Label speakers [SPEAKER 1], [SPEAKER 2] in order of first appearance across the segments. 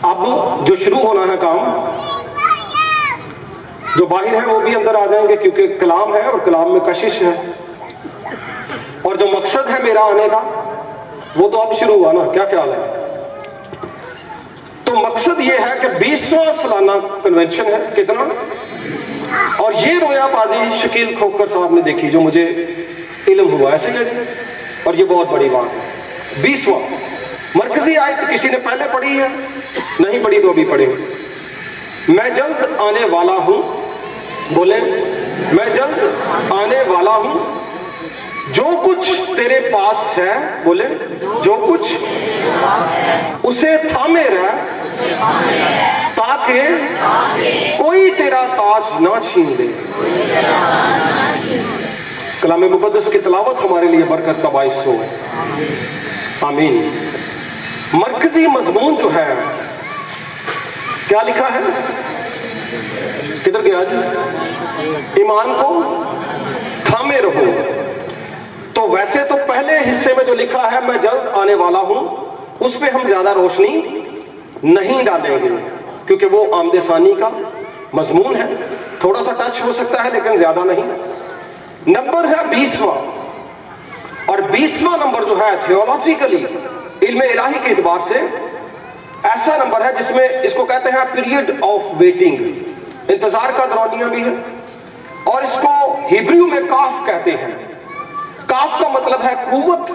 [SPEAKER 1] اب جو شروع ہونا ہے کام، جو باہر ہے وہ بھی اندر آ جائیں گے کیونکہ کلام ہے اور کلام میں کشش ہے، اور جو مقصد ہے میرا آنے کا وہ تو اب شروع ہوا نا، کیا خیال ہے؟ تو مقصد یہ ہے کہ 20واں سالانہ کنونشن ہے، کتنا؟ اور یہ رویا بازی شکیل کھوکر صاحب نے دیکھی جو مجھے علم ہوا، ایسے ہی ہے، اور یہ بہت بڑی بات ہے۔ 20واں مرکزی آیت کسی نے پہلے پڑھی ہے؟ نہیں پڑھی تو ابھی پڑھیں۔ میں جلد آنے والا ہوں، بولیں میں جلد آنے والا ہوں، جو کچھ تیرے پاس ہے، بولیں جو کچھ اسے تھامے رہ تاکہ کوئی تیرا تاج نہ چھین لے۔ کلام مقدس کی تلاوت ہمارے لیے برکت کا باعث ہو، آمین۔ مرکزی مضمون جو ہے کیا لکھا ہے؟ کدھر گیا جی؟ ایمان کو تھامے رہو۔ تو ویسے تو پہلے حصے میں جو لکھا ہے میں جلد آنے والا ہوں، اس پہ ہم زیادہ روشنی نہیں ڈالیں گے کیونکہ وہ آمد ثانی کا مضمون ہے، تھوڑا سا ٹچ ہو سکتا ہے لیکن زیادہ نہیں۔ نمبر ہے 20واں، اور 20واں نمبر جو ہے تھیولوجیکلی علم الہی کے اعتبار سے ایسا نمبر ہے جس میں اس کو کہتے ہیں پیریڈ آف ویٹنگ، انتظار کا دورانیہ بھی ہے، اور اس کو ہیبریو میں کاف کہتے ہیں۔ کاف کا مطلب ہے قوت،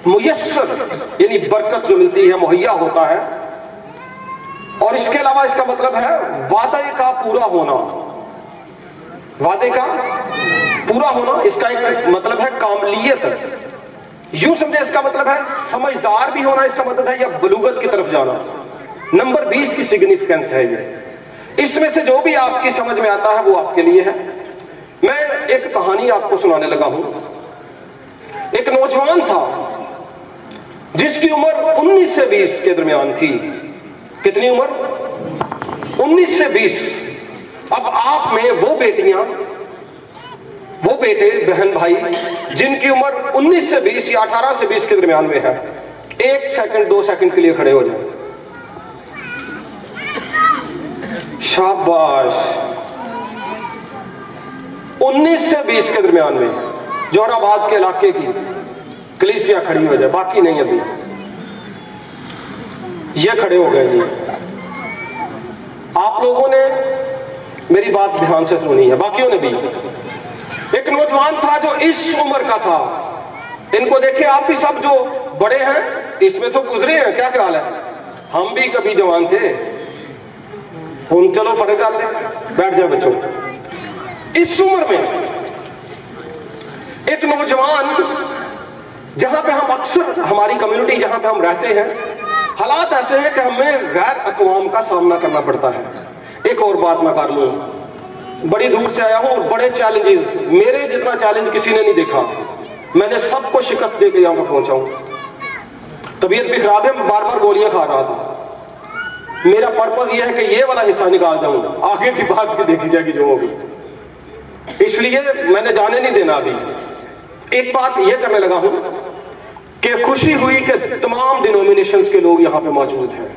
[SPEAKER 1] میسر یعنی برکت جو ملتی ہے، مہیا ہوتا ہے، اور اس کے علاوہ اس کا مطلب ہے وعدے کا پورا ہونا، وعدے کا پورا ہونا۔ اس کا ایک مطلب ہے کاملیت، یوں سمجھے اس کا مطلب ہے سمجھدار بھی ہونا، اس کا مطلب ہے یا بلوغت کی طرف جانا۔ نمبر 20 کی سگنیفیکنس ہے یہ، اس میں سے جو بھی آپ کی سمجھ میں آتا ہے وہ آپ کے لیے ہے۔ میں ایک کہانی آپ کو سنانے لگا ہوں۔ ایک نوجوان تھا جس کی عمر 19 سے 20 کے درمیان تھی۔ کتنی عمر؟ 19 سے 20۔ اب آپ میں وہ بیٹیاں، وہ بیٹے بہن بھائی جن کی عمر 19 سے 20 یا 18 سے 20 کے درمیان میں ہے، 1 سیکنڈ 2 سیکنڈ کے لیے کھڑے ہو جائیں۔ شاباش۔ 19 سے 20 کے درمیان میں جوہر آباد کے علاقے کی کلیسیا کھڑی ہو جائے، باقی نہیں ابھی۔ یہ کھڑے ہو گئے جی۔ آپ لوگوں نے میری بات دھیان سے سنی ہے، باقیوں نے بھی۔ ایک نوجوان تھا جو اس عمر کا تھا، ان کو دیکھیں آپ بھی سب جو بڑے ہیں اس میں تو گزرے ہیں، کیا خیال ہے؟ ہم بھی کبھی جوان تھے، ہم چلو فرق کر لیں، بیٹھ جائیں بچوں۔ اس عمر میں ایک نوجوان، جہاں پہ ہم اکثر ہماری کمیونٹی جہاں پہ ہم رہتے ہیں، حالات ایسے ہیں کہ ہمیں غیر اقوام کا سامنا کرنا پڑتا ہے۔ ایک اور بات میں کر لوں، بڑی دور سے آیا ہوں اور بڑے چیلنجز، میرے جتنا چیلنج کسی نے نہیں دیکھا، میں نے سب کو شکست دے کے یہاں پر پہنچا ہوں۔ طبیعت بھی خراب ہے، بار بار گولیاں کھا رہا تھا۔ میرا پرپس یہ ہے کہ یہ والا حصہ نکال جاؤں، آگے کی بات کی دیکھی جائے گی جو ہوگی، اس لیے میں نے جانے نہیں دینا ابھی۔ ایک بات یہ کرنے لگا ہوں کہ خوشی ہوئی کہ تمام ڈینومینیشنز کے لوگ یہاں پہ موجود ہیں۔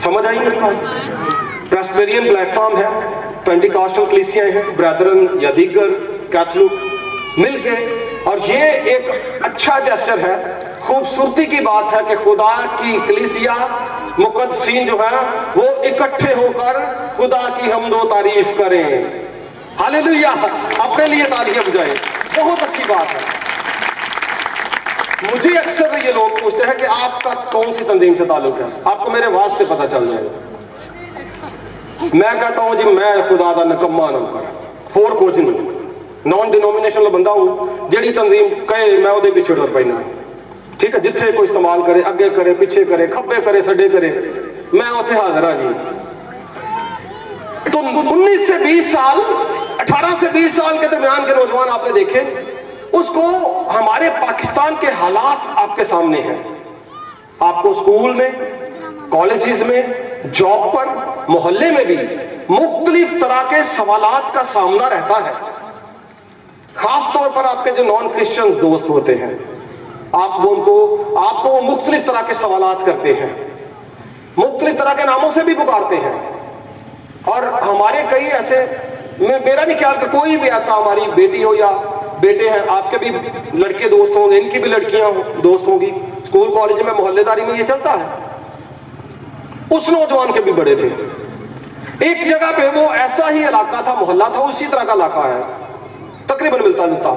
[SPEAKER 1] سمجھ آئی میری بات؟ پریسبیرین پلیٹ فارم ہے، پینٹیکاسٹل کلیسیاں ہیں، برادرن یا دیگر کیتھولک مل کے، اور یہ ایک اچھا جسچر ہے، خوبصورتی کی بات ہے کہ خدا کی کلیسیا مقدسین جو ہیں وہ اکٹھے ہو کر خدا کی حمد و تعریف کریں۔ ہاللیلویہ، اپنے لیے تالیاں بجائیں، بہت اچھی بات ہے۔ مجھے اکثر یہ لوگ پوچھتے ہیں کہ آپ کا کون سی تنظیم سے تعلق ہے، آپ کو میرے واز سے پتہ چل جائے گا۔ میں کہتا ہوں جی میں خدا دا نکما نوکر، ہور کچھ نہیں، نان ڈینومینیشنل بندہ ہوں، جیڑی تنظیم کہے میں وہ پیچھے ٹر پینا، ٹھیک ہے، جتھے کوئی استعمال کرے، اگے کرے، پیچھے کرے، کھبے کرے، سڈے کرے، میں اتنے حاضر ہاں جی۔ تو 19 سے 20 سال، 18 سے 20 سال کے درمیان کے نوجوان آپ نے دیکھے، اس کو ہمارے پاکستان کے حالات آپ کے سامنے ہیں۔ آپ کو اسکول میں، کالجز میں، جاب پر، محلے میں بھی مختلف طرح کے سوالات کا سامنا رہتا ہے، خاص طور پر آپ کے جو نان کرسچنز دوست ہوتے ہیں۔ आपको वो मुख्तलिफ तरह के सवालात करते हैं, मुख्तलिफ तरह के नामों से भी पुकारते हैं। और हमारे कई ऐसे, मेरा नहीं ख्याल कि कोई भी ऐसा, हमारी बेटी हो या बेटे हैं, आपके भी लड़के दोस्त होंगे, इनकी भी लड़कियां दोस्त होंगी, स्कूल कॉलेज में मोहल्लेदारी में ये चलता है। उस नौजवान के भी बड़े थे। एक जगह पे वो ऐसा ही इलाका था, मोहल्ला था, उसी तरह का इलाका है, तकरीबन मिलता जुलता।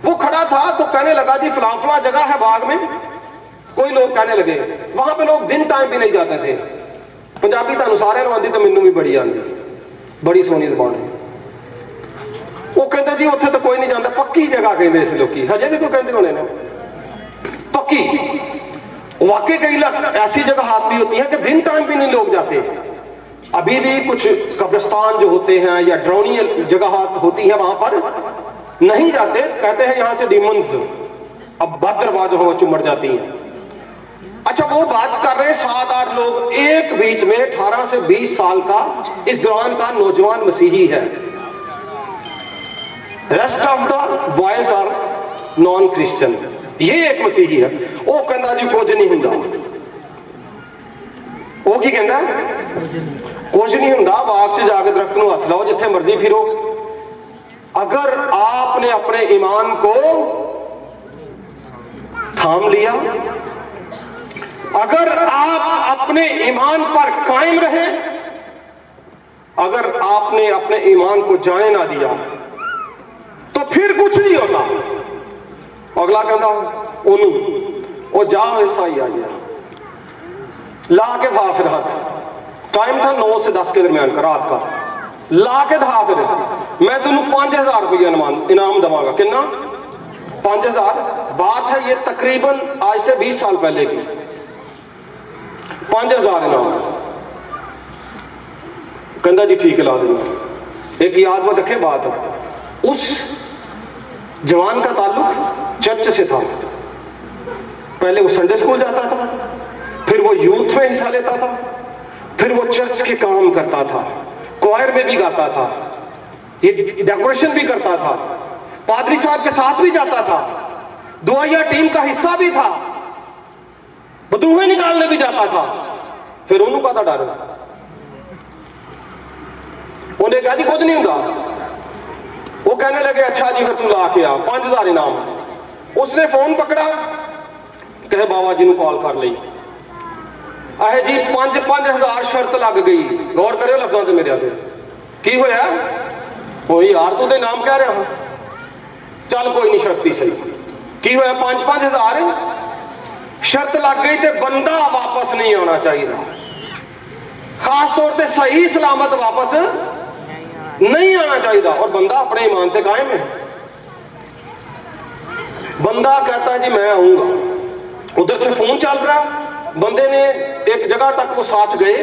[SPEAKER 1] वो खड़ा था तो कहने लगा जी फलां फलां जगह है बाग में। कोई लोग कहने लगे, वहां पे लोग दिन टाइम भी नहीं जाते थे। पंजाबी तो सारे आंदी तो मैनू भी बड़ी आंदी, बड़ी सोहनी जबान है। वो कहते जी उत्थे तो कोई नहीं जाता, पक्की जगह कहते इस लोग, हजे भी कोई कहते होने ने पक्की। वाकई कई ऐसी जगह हाथ भी होती है कि दिन टाइम भी नहीं लोग जाते। अभी भी कुछ कब्रिस्तान जो होते हैं या ड्रोनी जगह होती है, वहां पर नहीं जाते, कहते हैं यहां से डीमंस अब बदरवाज हो चुमड़ जाती हैं। अच्छा, वो बात कर रहे 7-8 लोग, एक बीच में 18 से 20 साल का इस दौरान का नौजवान मसीही है। Rest of the boys are non Christian. ये एक मसीही है। वो कहता जी कुछ नहीं हुंदा। वो की कहता कुछ नहीं हुंदा, बाग च जाके दरख्त नूं हथ लाओ, जिथे मर्जी फिरो। अगर आपने अपने ईमान को थाम लिया, अगर आप अपने ईमान पर कायम रहे, अगर आपने अपने ईमान को जाने ना दिया, तो फिर कुछ नहीं होता। अगला कहता ओनू वो जाओ ऐसा ही आ गया, ला के था फिर हाथ। टाइम था 9 से 10 के दरमियान का रात का। ला के था फिर, मैं तेन 5000 रुपया इनाम दवांगा। कितना? 5000। बात है ये तकरीबन आज से 20 साल पहले की। 5000 इनाम। कहता जी ठीक है ला दूंगा। एक याद में रखे बात, उस जवान का ताल्लुक चर्च से था। पहले वो संडे स्कूल जाता था, फिर वो यूथ में हिस्सा लेता था, फिर वो चर्च के काम करता था, क्वायर में भी गाता था, ये डेकोरेशन भी करता था, पादरी साहब के साथ भी जाता था, दुआया टीम का हिस्सा भी था, बदूहे निकालने भी जाता था। फिर उन्होंने कहा डर, उन्हें कहा जी कुछ नहीं होगा। वो कहने लगे अच्छा जी फिर तू ला के आ, 5000 इनाम। उसने फोन पकड़ा, कहे बाबा जी को कॉल कर ली। अहे जी 5-5000 शर्त लग गई। गौर करो लफ्जों से मेरे आगे की होया। ओ यार तू तो नाम कह रहा हाँ, चल कोई नहीं शर्त ही सही। की होया 5-5000 शर्त लग गई तो बंदा वापस नहीं आना चाहिए, खास तौर पे सही सलामत वापस नहीं आना चाहिए। और बंदा अपने ईमान पे कायम है। बंदा कहता जी मैं आऊंगा। उधर से फोन चल रहा, बंदे ने एक जगह तक वो साथ गए,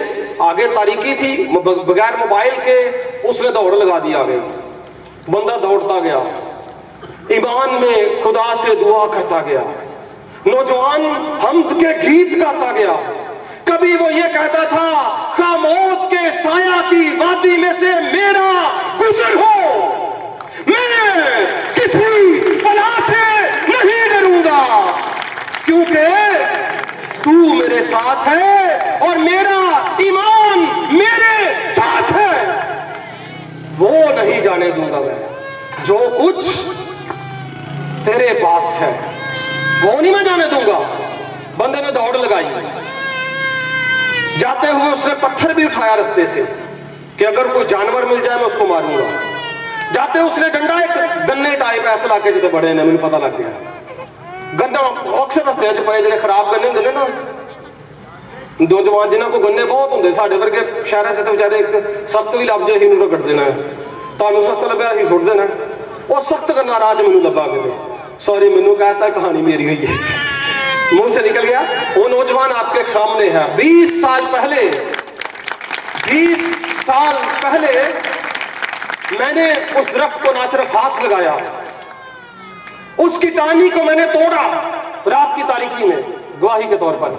[SPEAKER 1] आगे तारीकी थी, बगैर मोबाइल के उसने दौड़ लगा दी आगे। बंदा दौड़ता गया, ईमान में खुदा से दुआ करता गया, नौजवान हमद के गीत गाता गया। कभी वो ये कहता था खामोद के साया की वादी में से मेरा गुजर हो, मैं किसी बला से नहीं डरूंगा, क्योंकि तू मेरे साथ है और मेरा ईमान मेरे साथ है। वो नहीं जाने दूंगा मैं, जो कुछ तेरे पास है वो नहीं मैं जाने दूंगा। बंदे ने दौड़ लगाई, जाते हुए उसने पत्थर भी उठाया रास्ते से कि अगर कोई जानवर मिल जाए मैं उसको मारूंगा। जाते उसने डंडा, एक गन्ने टाइप ऐसे लाके जिते बड़े ने, मैंने पता लग गया गन्ना अक्सर रस्ते च पे जो खराब गन्ने होंगे ना, नौजवान जिन्हों को गन्ने बहुत होंगे, साढ़े वर्गे शहर से तो बेचारे एक सख्त भी लभ जाए ही तो कट देना, तुहानू सख्त लभ्या ही सुट देना। वो सख्त गन्ना राह च मैनू लभा के, सॉरी मैनू कहता कहानी मेरी हुई है, मुंह से निकल गया। वो नौजवान आपके सामने है। 20 साल पहले, 20 साल पहले मैंने उस दरख्त को ना सिर्फ हाथ लगाया, उसकी टहनी को मैंने तोड़ा रात की तारीकी में गवाही के तौर पर।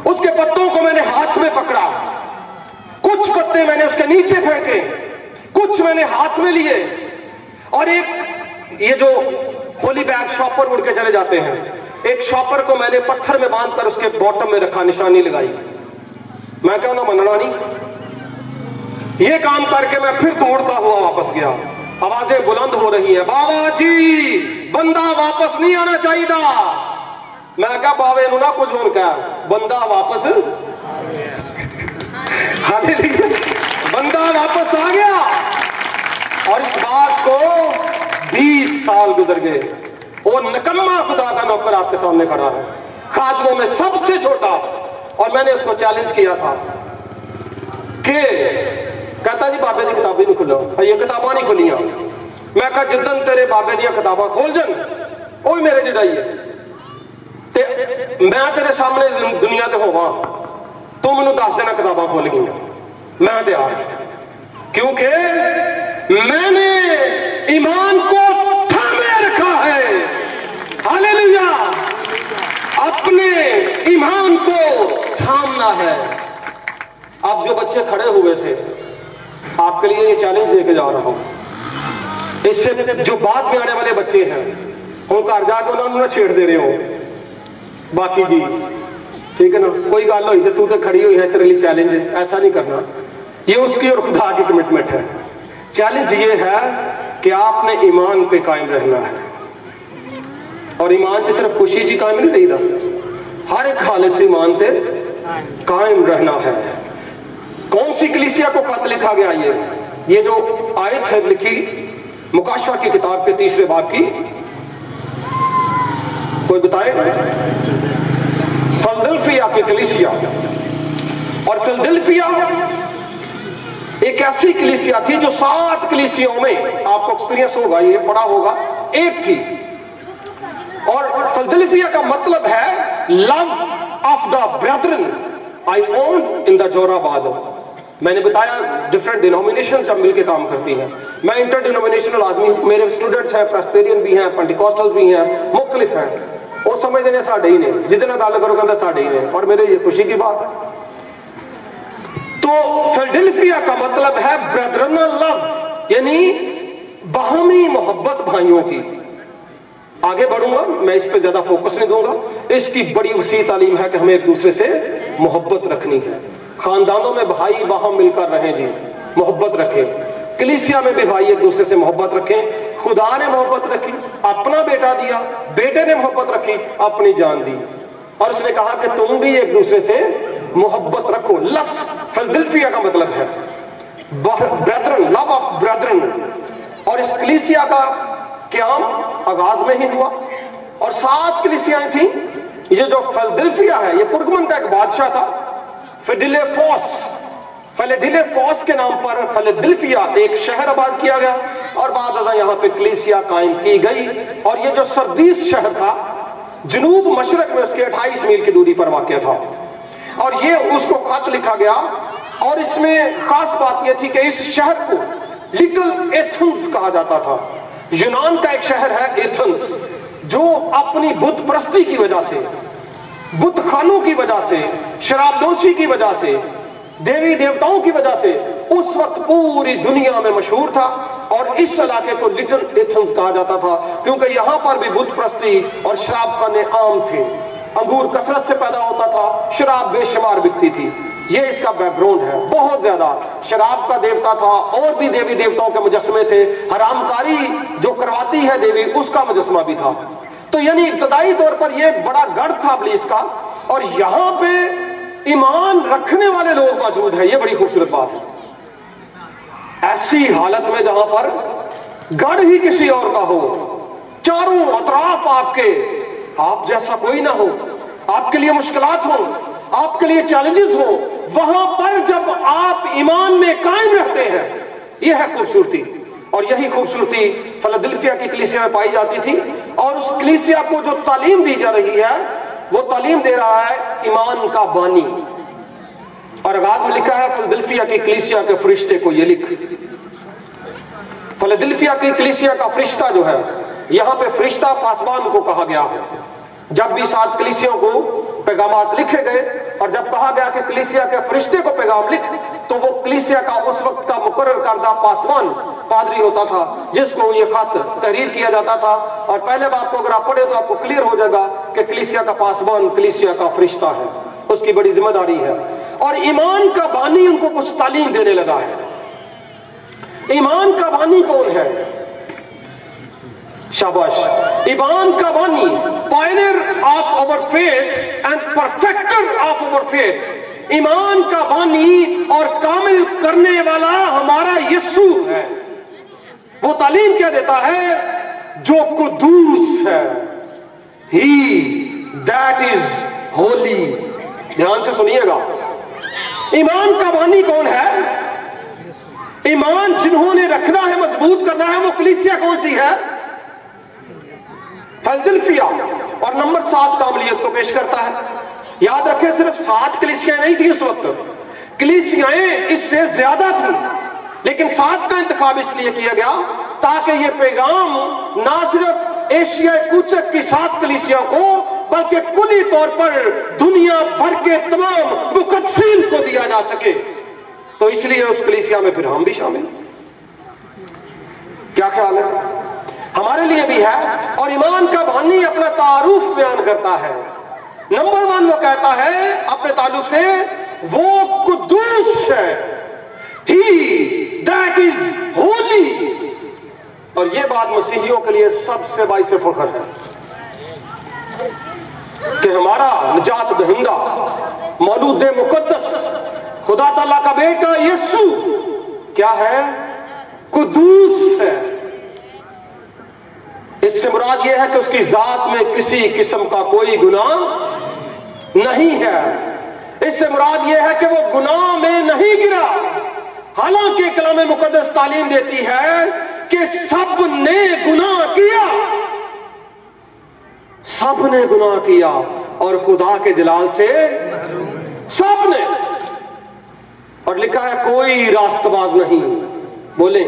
[SPEAKER 1] उसके पत्तों को मैंने हाथ में पकड़ा, कुछ पत्ते मैंने उसके नीचे फेंके, कुछ मैंने हाथ में लिए, और एक ये जो होली बैग शॉपर उड़ के चले जाते हैं। एक शॉपर को मैंने पत्थर में बांधकर उसके बॉटम में रखा, निशानी लगाई। मैं क्या ना बनना नहीं। ये काम करके मैं फिर दौड़ता हुआ वापस गया। आवाजें बुलंद हो रही हैं, बाबा जी बंदा वापस नहीं आना चाहिए था। मैं क्या बावे नु ना कुछ होन क्या बंदा वापस बंदा वापस आ गया। और इस बात को 20 साल गुजर गए। वो निकम्मा खुदा का नौकर आपके सामने खड़ा है, खादमों में सबसे छोटा। और मैंने उसको चैलेंज किया था कि कहता जी बाबे दी किताबें नहीं खुलो, ये किताबां नहीं खुलियां। मैं कहा जिद्दन तेरे बाबे दी किताबां खोल जन वो मेरे जिड़ाई है ते मैं तेरे सामने दुनिया ते होवां, तू मैनू दस देना किताबां खोल गई। मैं तैयार, क्योंकि मैंने ईमान को थामे रखा है। हालेलुया, अपने ईमान को थामना है। अब जो बच्चे खड़े हुए थे, आपके लिए ये चैलेंज देके जा रहा हूं। इससे जो बाद में आने वाले बच्चे हैं वो घर जाके उन्होंने ना छेड़ दे रहे हो बाकी जी, ठीक है ना, कोई गल हुई तो तू तो खड़ी हुई है, तेरे लिए चैलेंज है, ऐसा नहीं करना। ये उसकी और खुदा की कमिटमेंट है। चैलेंज ये है कि आपने ईमान पे कायम रहना है। और ईमान से सिर्फ खुशी जी कायम नहीं रही था, हर एक हालत से ईमान पे कायम रहना है। कौन सी कलीसिया को खत लिखा गया? ये जो आयत है लिखी मुकाशवा की किताब के 3 बाब की, कोई बताए? फिलदिल्फिया की कलीसिया। और फिलदिल्फिया एक ऐसी कलीसिया थी जो 7 कलीसियाओं में, आपको एक्सपीरियंस होगा, ये पढ़ा होगा, एक थी। और फिलदिल्फिया का मतलब है love of the brethren I found in the जोराबाद। मैंने बताया डिफरेंट डिनोमिनेशन जब मिलकर काम करती हैं। मैं इंटर डिनोमिनेशनल आदमी हूं, मेरे स्टूडेंट्स हैं, प्रेस्बिटेरियन भी हैं, पेंटिकॉस्टल भी हैं, मुख्तलिफ हैं। वो समझते हैं साढ़े ही ने, जितने गल करो कहते साढ़े ही ने, और मेरे ये खुशी की बात है। तो फिलदिल्फिया का मतलब है ब्रदरनल लव, यानी बाहमी मोहब्बत भाइयों की। आगे बढ़ूंगा, मैं इस पे ज्यादा फोकस नहीं दूंगा। इसकी बड़ी वसी तालीम है कि हमें एक दूसरे से मोहब्बत रखनी है। खानदानों में भाई वहां मिलकर रहें जी, मोहब्बत रखें। कलीसिया में भी भाई एक दूसरे से मोहब्बत रखें। खुदा ने मोहब्बत रखी, अपना बेटा दिया, बेटे ने मोहब्बत रखी, अपनी जान दी। और उसने कहा कि तुम भी एक दूसरे से मोहब्बत रखो। लफ्ज फिलदिल्फिया का मतलब है ब्रदरन, लव ऑफ ब्रदरन। और इस कलीसिया का क्याम आगाज में ही हुआ और 7 कलीसियाएं थी। ये जो फिलदिल्फिया है, ये पुर्गमन का एक बादशाह था, फिलडेल्फोस के नाम पर फिलदिल्फिया एक शहर आबाद किया गया और बाद यहाँ पे कलीसिया कायम की गई। और ये जो सरदीस शहर था, जनूब मशरक में उसके 28 मील की दूरी पर वाक़या था। और ये उसको खत लिखा गया। और इसमें खास बात यह थी कि इस शहर को लिटिल एथेंस कहा जाता था। यूनान का एक शहर है एथेंस, जो अपनी बुत परस्ती की वजह से, बुत खानों की वजह से, शराबनोशी की वजह से, देवी देवताओं की वजह से उस वक्त पूरी दुनिया में मशहूर था। और इस इलाके को लिटिल एथेंस कहा जाता था क्योंकि यहाँ पर भी बुत परस्ती और शराब खाने आम थे। अंगूर कसरत से पैदा होता था, शराब बेशुमार बिकती थी। ये इसका बैकग्राउंड है। बहुत ज्यादा शराब का देवता था और भी देवी देवताओं के मुजस्मे थे। हरामकारी जो करवाती है देवी, उसका मुजस्मा भी था। तो यानी इब्तदाई तौर पर यह बड़ा गढ़ था इब्लीस का। और यहां पे ईमान रखने वाले लोग मौजूद हैं। यह बड़ी खूबसूरत बात है। ऐसी हालत में जहां पर गढ़ ही किसी और का हो, चारों अतराफ आपके, आप जैसा कोई ना हो, आपके लिए मुश्किलात हो, आपके लिए चैलेंजेस हो, वहां पर जब आप ईमान में कायम रहते हैं, यह है खूबसूरती। और यही खूबसूरती फिलदिल्फिया की कलीसिया में पाई जाती थी। और उस कलीसिया को जो तालीम दी जा रही है, वो तालीम दे रहा है ईमान का बानी। और आगाज में लिखा है फिलदिल्फिया की कलीसिया के फरिश्ते को ये लिख। फिलदिल्फिया की कलीसिया का फरिश्ता जो है, यहां पे फरिश्ता पासवान को कहा गया है। जब भी 7 कलीसियों को पैगामात लिखे गए और जब कहा गया कि कलीसिया के फरिश्ते को पैगाम लिख, तो वो कलीसिया का उस वक्त का मुकर्रर करदा पासवान पादरी होता था जिसको ये खत तहरीर किया जाता था, और पहले बार को अगर आप पढ़े तो आपको क्लियर हो जाएगा कि कलीसिया का पासबान कलीसिया का फरिश्ता है, उसकी बड़ी जिम्मेदारी है। और ईमान का बानी उनको कुछ तालीम देने लगा है। ईमान का बानी कौन है? शाबाश, ईमान का बानी, pioneer of our faith and perfecter of our faith. ईमान का बानी और कामिल करने वाला हमारा यीशु है। वो तालीम क्या देता है? जो कुदूस है, ही दैट इज होली। ध्यान से सुनिएगा, ईमान का बानी कौन है? ईमान जिन्होंने रखना है, मजबूत करना है, वो कलीसिया कौन सी है? फिलदिल्फिया। और नंबर 7 कामलियत को पेश करता है। याद रखें, सिर्फ 7 कलीसियाएं नहीं थी उस वक्त, कलीसियाएं इससे ज्यादा थी, लेकिन 7 का इंतखाब इसलिए किया गया ताकि ये पैगाम ना सिर्फ एशिया कूचक की 7 कलीसियाओं को, बल्कि कुली तौर पर दुनिया भर के तमाम मुकद्दसीन को दिया जा सके। तो इसलिए उस कलीसिया में फिर हम भी शामिल। क्या ख्याल है? हमारे लिए भी है। और ईमान का बानी अपना तारुफ बयान करता है। नंबर 1 वो कहता है अपने ताल्लुक से, वो कुदूस है, ही दैट इज होली। और ये बात मसीहियों के लिए सबसे बाइस फख्र है कि हमारा निजात दहिंदा मौलूद मुकद्दस खुदा ताला का बेटा यीशु क्या है? कुदूस है। इससे मुराद यह है कि उसकी जात में किसी किस्म का कोई गुनाह नहीं है। इससे मुराद यह है कि वो गुनाह में नहीं गिरा। हालांकि कलाम मुकद्दस तालीम देती है कि सब ने गुनाह किया, सब ने गुनाह किया और खुदा के जलाल से सब ने। और लिखा है कोई रास्तबाज नहीं, बोले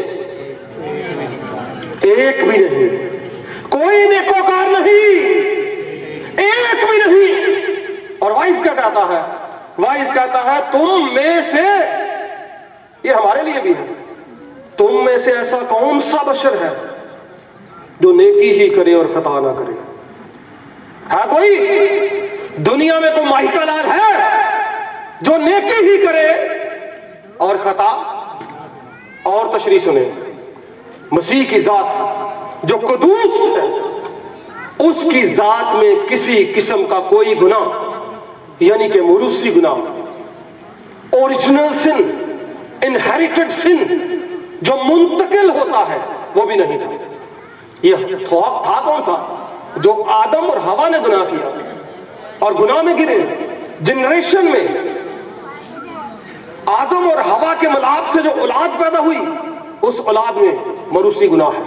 [SPEAKER 1] एक भी नहीं, कोई नेकोकार नहीं, एक भी नहीं। और वाइस क्या कहता है? वाइस कहता है तुम में से, ये हमारे लिए भी है, तुम में से ऐसा कौन सा बशर है जो नेकी ही करे और खता ना करे? है कोई दुनिया में कोई माहिका लाल है जो नेकी ही करे और खता? और तशरीह सुने, मसीह की जात जो कुदूस है, उसकी जात में किसी किस्म का कोई गुनाह यानी कि मुरूसी गुनाह, ओरिजिनल सिन, इनहेरिटेड सिन जो मुंतकिल होता है, वो भी नहीं था। यह था कौन सा? जो आदम और हवा ने गुनाह किया और गुनाह में गिरे। जनरेशन में आदम और हवा के मिलाप से जो औलाद पैदा हुई, उस औलाद में मरूसी गुनाह है,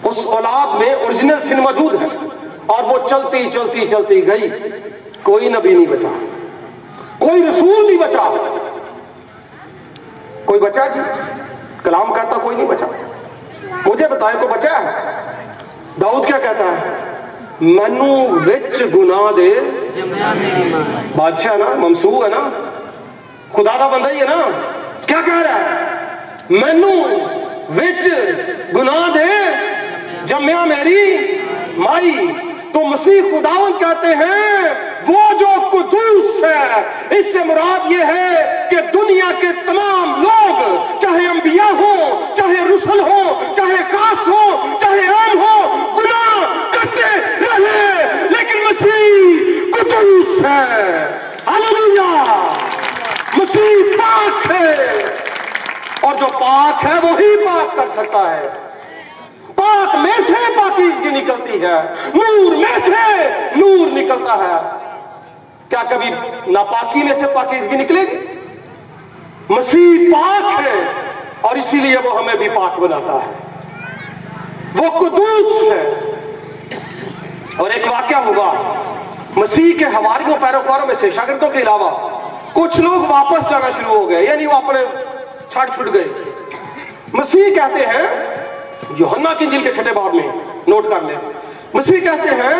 [SPEAKER 1] उस औलाद में ओरिजिनल सिन मौजूद है। और वो चलती चलती चलती गई, कोई नबी नहीं बचा, कोई रसूल नहीं बचा। कोई बचा जी? कलाम कहता कोई नहीं बचा। मुझे बताए को बचा है? दाऊद क्या कहता है? मैनू विच गुनाह दे बादशाह ना, ममसू है ना, खुदा का बंदा ही है ना। क्या कह रहा है? मैनू विच गुनाह दे जम्या मेरी माई। तो मसीह खुदावन कहते हैं वो जो कुदूस है। इससे मुराद ये है कि दुनिया के तमाम लोग, चाहे अंबिया हो, चाहे रुसल हो, चाहे खास हो, चाहे आम हो, गुनाह करते रहे, लेकिन मसीह कुदूस है। हालेलुया! मसीह पाक है, और जो पाक है वही पाक कर सकता है। पाक में से पाकीज़गी निकलती है, नूर में से नूर निकलता है। क्या कभी नापाकी में से पाकीज़गी निकलेगी? मसीह पाक है और इसीलिए वो हमें भी पाक बनाता है। वो कुदूस है। और एक वाकया हुआ, मसीह के हवारियों पैरोकारों में से, शागिर्दों के अलावा कुछ लोग वापस जाना शुरू हो गए, यानी वो अपने छूट गए। मसीह कहते हैं, यूहन्ना की इंजील के 6 बाब में नोट कर ले, मसीह कहते हैं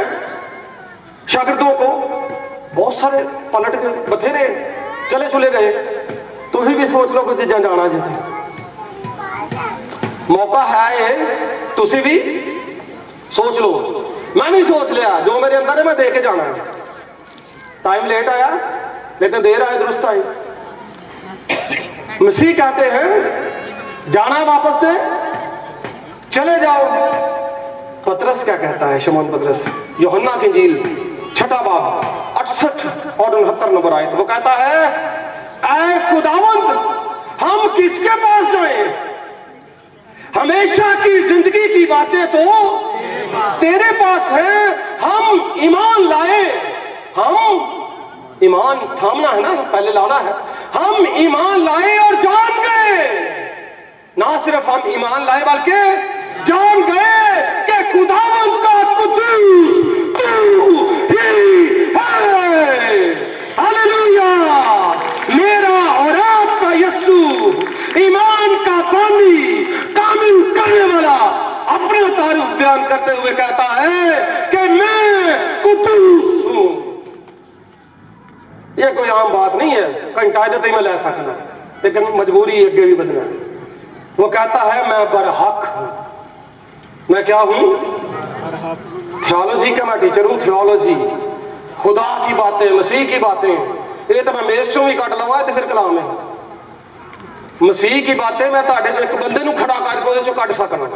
[SPEAKER 1] शागिर्दों को, बहुत सारे पलट गए, बथेरे चले चुले गए, तुम भी सोच लो कुछ जाना जैसे मौका है तुसी भी सोच लो, मैं भी सोच लिया, जो मेरे अंदर है मैं दे के जाना है। टाइम लेट आया लेकिन देर आए दुरुस्त आई। मसीह कहते हैं जाना वापस दे, चले जाओ। पतरस क्या कहता है, शमौन पतरस, यूहन्ना की इंजील 6 बाब 68 और 69 नंबर आयत, वो कहता है ऐ खुदावंद हम किसके पास जाएं, हमेशा की जिंदगी की बातें तो तेरे पास है। हम ईमान लाए, हम ईमान थामना है ना, पहले लाना है। हम ईमान लाए और जान गए, ना सिर्फ हम ईमान लाए बल्कि जान गए कि खुदावंद का कुद्दूस तू ही है। हालेलुया। मेरा और आपका यीशु ईमान का पानी कामिल करने वाला अपना तारीफ बयान करते हुए कहता है कि मैं कुद्दूस हूं। ये कोई आम बात नहीं है, कहीं कायदत ही में ले सकना, लेकिन मजबूरी अगे भी बदना। वो कहता है मैं बरहक हूं। मैं क्या हूं? थियोलॉजी का मैं टीचर हूं। थियोलॉजी, खुदा की बातें, मसीह की बातें, ये तो मैं मेज चों भी कट लवा तो फिर कलाम है। मसीह की बातें मैं ताड़े जो एक बंदे नूं खड़ा करके ਉਹਦੇ ਚੋਂ ਕੱਢ ਸਕਣਾ।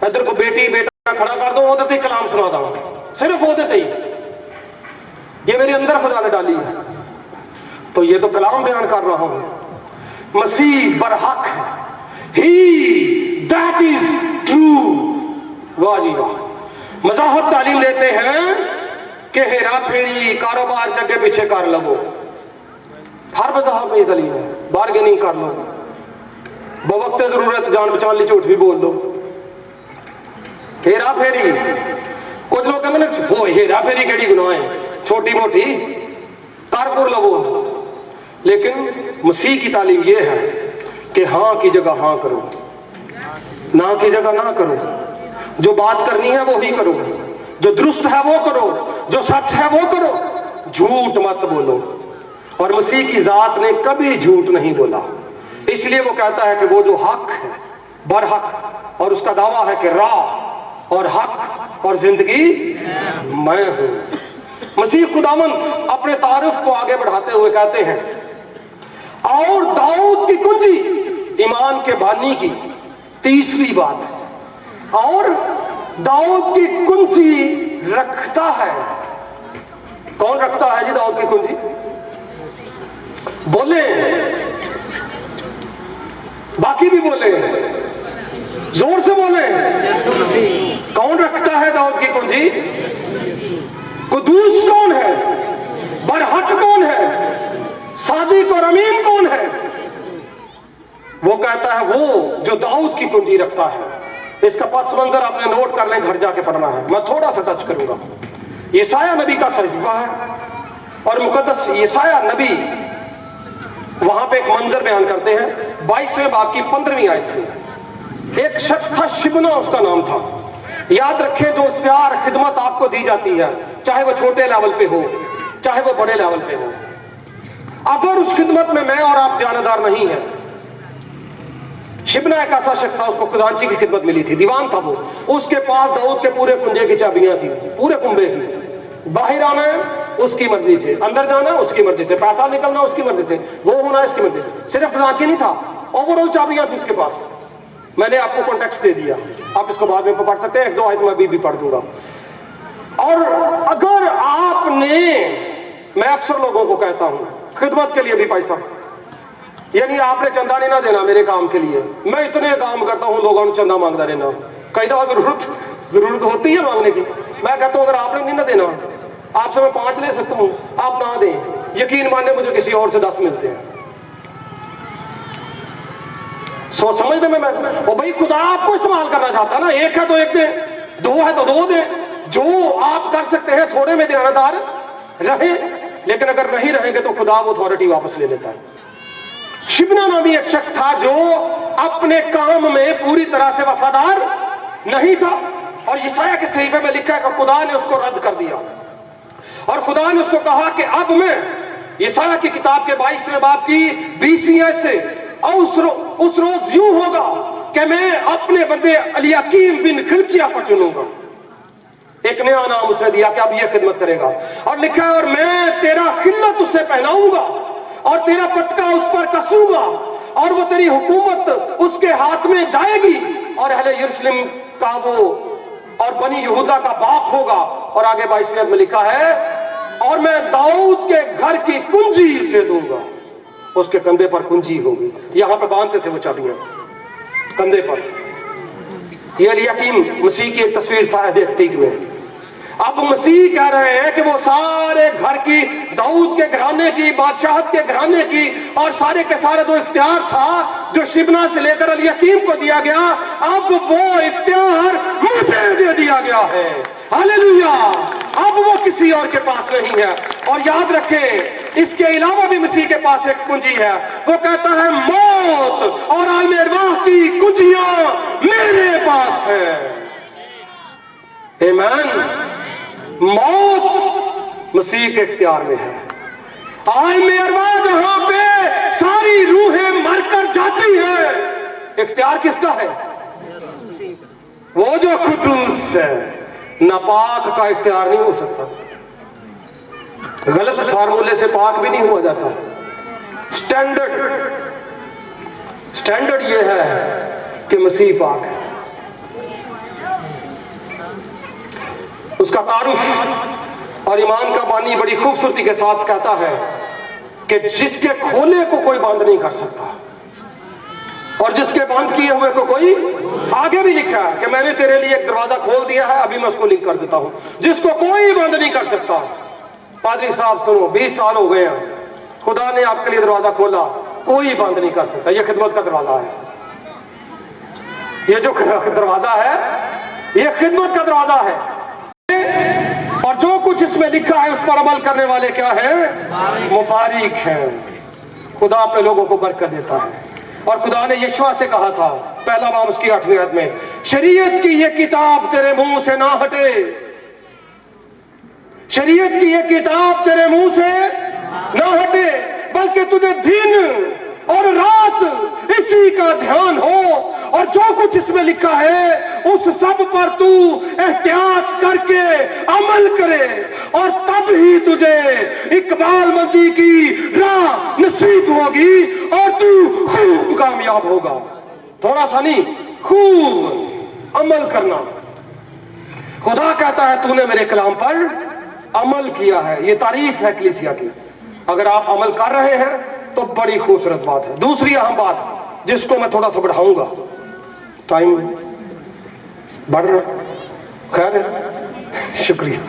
[SPEAKER 1] इधर को बेटी बेटा खड़ा कर दो, ਉਹਦੇ ਤੇ कलाम सुना दा, सिर्फ ਉਹਦੇ ਤੇ ही। ये मेरे अंदर खुदा ने डाली है, तो ये तो कलाम बयान कर रहा हूं। मसीह बरहक है, ही दैट इज ट्रू। वाह जी वाह। मज़ाहब तालीम देते हैं कि हेरा फेरी कारोबार जगह पीछे कर लो, हर मज़हब में ये तालीम है। बार्गेनिंग कर लो, बवक्त जरूरत जान बचाने लिए झूठ भी बोल लो। हेरा फेरी, कुछ लोग कहते हैं हो हेरा फेरी केड़ी गुनाह है, छोटी मोटी कारपुर लवो। लेकिन मसीह की तालीम यह है कि हाँ की जगह हाँ करो, ना की जगह ना करो। जो बात करनी है वो ही करो, जो दुरुस्त है वो करो, जो सच है वो करो, झूठ मत बोलो। और मसीह की जात ने कभी झूठ नहीं बोला, इसलिए वो कहता है कि वो जो हक है, बरहक, और उसका दावा है कि राह और हक और जिंदगी मैं हूं। मसीह खुदावंद अपने तारुफ को आगे बढ़ाते हुए कहते हैं और दाऊद की कुंजी, ईमान के बानी की तीसरी बात, और दाऊद की कुंजी रखता है। कौन रखता है जी दाऊद की कुंजी? बोले, बाकी भी बोले, जोर से बोले। कौन रखता है दाऊद की कुंजी? कुद्दूस कौन है? बरहक कौन है? सादिक और अमीन कौन है? वो कहता है वो जो दाऊद की कुंजी रखता है। इसका पस मंजर आपने नोट कर लें, घर जाके पढ़ना है, मैं थोड़ा सा टच करूंगा। यशाया नबी का सहीफा है और मुकद्दस यशाया नबी वहां पे एक मंजर बयान करते हैं 22वें बाब की 15वीं आयत से। एक शख्स था, शिबना उसका नाम था। याद रखें, जो इख्तियार खिदमत आपको दी जाती है, चाहे वो छोटे लेवल पे हो चाहे वो बड़े लेवल पे हो, अगर उस खिदमत में मैं और आप ध्यानदार नहीं है। शिबना एक ऐसा शख्स था, उसको खुदांची की खिदमत मिली थी, दीवान था वो। उसके पास दाऊद के पूरे कुंजे की चाबियां थी, पूरे कुंबे की। बाहर आना है उसकी मर्जी से, अंदर जाना है उसकी मर्जी से, पैसा निकलना उसकी मर्जी से, वो होना है इसकी मर्जी से। सिर्फ खुदांची नहीं था, ओवरऑल चाबियां थी उसके पास। मैंने आपको कॉन्टेक्स्ट दे दिया, आप इसको बाद में पढ़ सकते हैं, एक दो आयत में अभी भी पढ़ दूंगा। और अगर आपने, मैं अक्सर लोगों को कहता हूं, खिदमत के लिए भी पैसा, यानी आपने चंदा नहीं ना देना मेरे काम के लिए। मैं इतने काम करता हूं, लोगों ने चंदा मांगता रहना, कई दफा जरूरत होती है मांगने की। मैं कहता हूं अगर आपने नहीं ना देना, आपसे मैं 5 ले सकता हूं, आप ना दें, यकीन माने मुझे किसी और से 10 मिलते हैं। सोच समझने में मैं, ओ भाई खुदा आपको इस्तेमाल करना चाहता है ना, एक है तो एक दे, दो है तो दो दे। जो आप कर सकते हैं थोड़े में ध्यानदार रहे, लेकिन अगर नहीं रहेंगे तो खुदा वो अथॉरिटी वापस ले लेता है। शिबना नामी एक शख्स था जो अपने काम में पूरी तरह से वफादार नहीं था, और यशाया के सहीफे में लिखा है कि खुदा ने उसको रद्द कर दिया। और खुदा ने उसको कहा कि अब मैं, यशाया की किताब के 22वें बाब की 20वीं आयत से, और उस रोज यूं होगा कि मैं अपने बंदे अलियाकीम बिन खिलकिया को चुनूंगा। एक नया नाम उसने दिया कि अब यह खिदमत करेगा, और लिखा है और मैं तेरा खिल्लत उसे पहनाऊंगा और तेरा पटका उस पर कसूंगा और वो तेरी हुकूमत उसके हाथ में जाएगी और अहले यरूशलेम का वो और बनी यहूदा का बाप होगा। और आगे 22वें आयत में लिखा है और मैं दाऊद के घर की कुंजी उसे दूंगा, उसके कंधे पर कुंजी होगी। यहां पर बांधते थे वो चाबियां कंधे पर। यह एलियाकीम मसीह की एक तस्वीर था अहद अतीक में। अब मसीह कह रहे हैं कि वो सारे घर की, दाऊद के घराने की, बादशाहत के घराने की और सारे के सारे जो इख्तियार था जो शिबना से लेकर एलियाकीम को दिया गया, अब वो इख्तियार मुझे दे दिया गया है। हालेलुया। अब वो किसी और के पास नहीं है। और याद रखें इसके अलावा भी मसीह के पास एक कुंजी है। वो कहता है मौत और आलम अरवाह की कुंजियां मेरे पास है। आमीन। मौत मसीह के इख्तियार में है। आलम अरवाह जहां पे सारी रूहें मरकर जाती है, इख्तियार किसका है? वो जो खुदूस है। नापाक का इख्तियार नहीं हो सकता। गलत फार्मूले से पाक भी नहीं हुआ जाता। स्टैंडर्ड ये है कि मसीह पाक है। उसका तारुफ और ईमान का बानी बड़ी खूबसूरती के साथ कहता है कि जिसके खोले को कोई बंद नहीं कर सकता और जिसके बंद किए हुए को कोई, आगे भी लिखा है कि मैंने तेरे लिए एक दरवाजा खोल दिया है, अभी मैं उसको लिंक कर देता हूं, जिसको कोई बंद नहीं कर सकता। पादरी साहब सुनो, 20 साल हो गए हैं, खुदा ने आपके लिए दरवाजा खोला, कोई बंद नहीं कर सकता। यह खिदमत का दरवाजा है। यह जो दरवाजा है यह खिदमत का दरवाजा है। और जो कुछ इसमें लिखा है उस पर अमल करने वाले क्या है? मुबारक हैं। खुदा अपने लोगों को बरकत देता है। और खुदा ने यशवा से कहा था, पहला बाब उसकी 8वीं आयत में, शरीयत की ये किताब तेरे मुंह से ना हटे, शरीयत की ये किताब तेरे मुंह से ना हटे, बल्कि तुझे दिन और रात इसी का ध्यान हो और जो कुछ इसमें लिखा है उस सब पर तू एहतियात करके अमल करे और तब ही तुझे इकबाल मंदी की राह नसीब होगी और तू खूब कामयाब होगा। थोड़ा सा नहीं, खूब अमल करना। खुदा कहता है तूने मेरे कलाम पर अमल किया है। ये तारीफ है कलीसिया की। अगर आप अमल कर रहे हैं तो बड़ी खूबसूरत बात है। दूसरी अहम बात जिसको मैं थोड़ा सा बढ़ाऊंगा, टाइम बढ़ रहा, खैर शुक्रिया,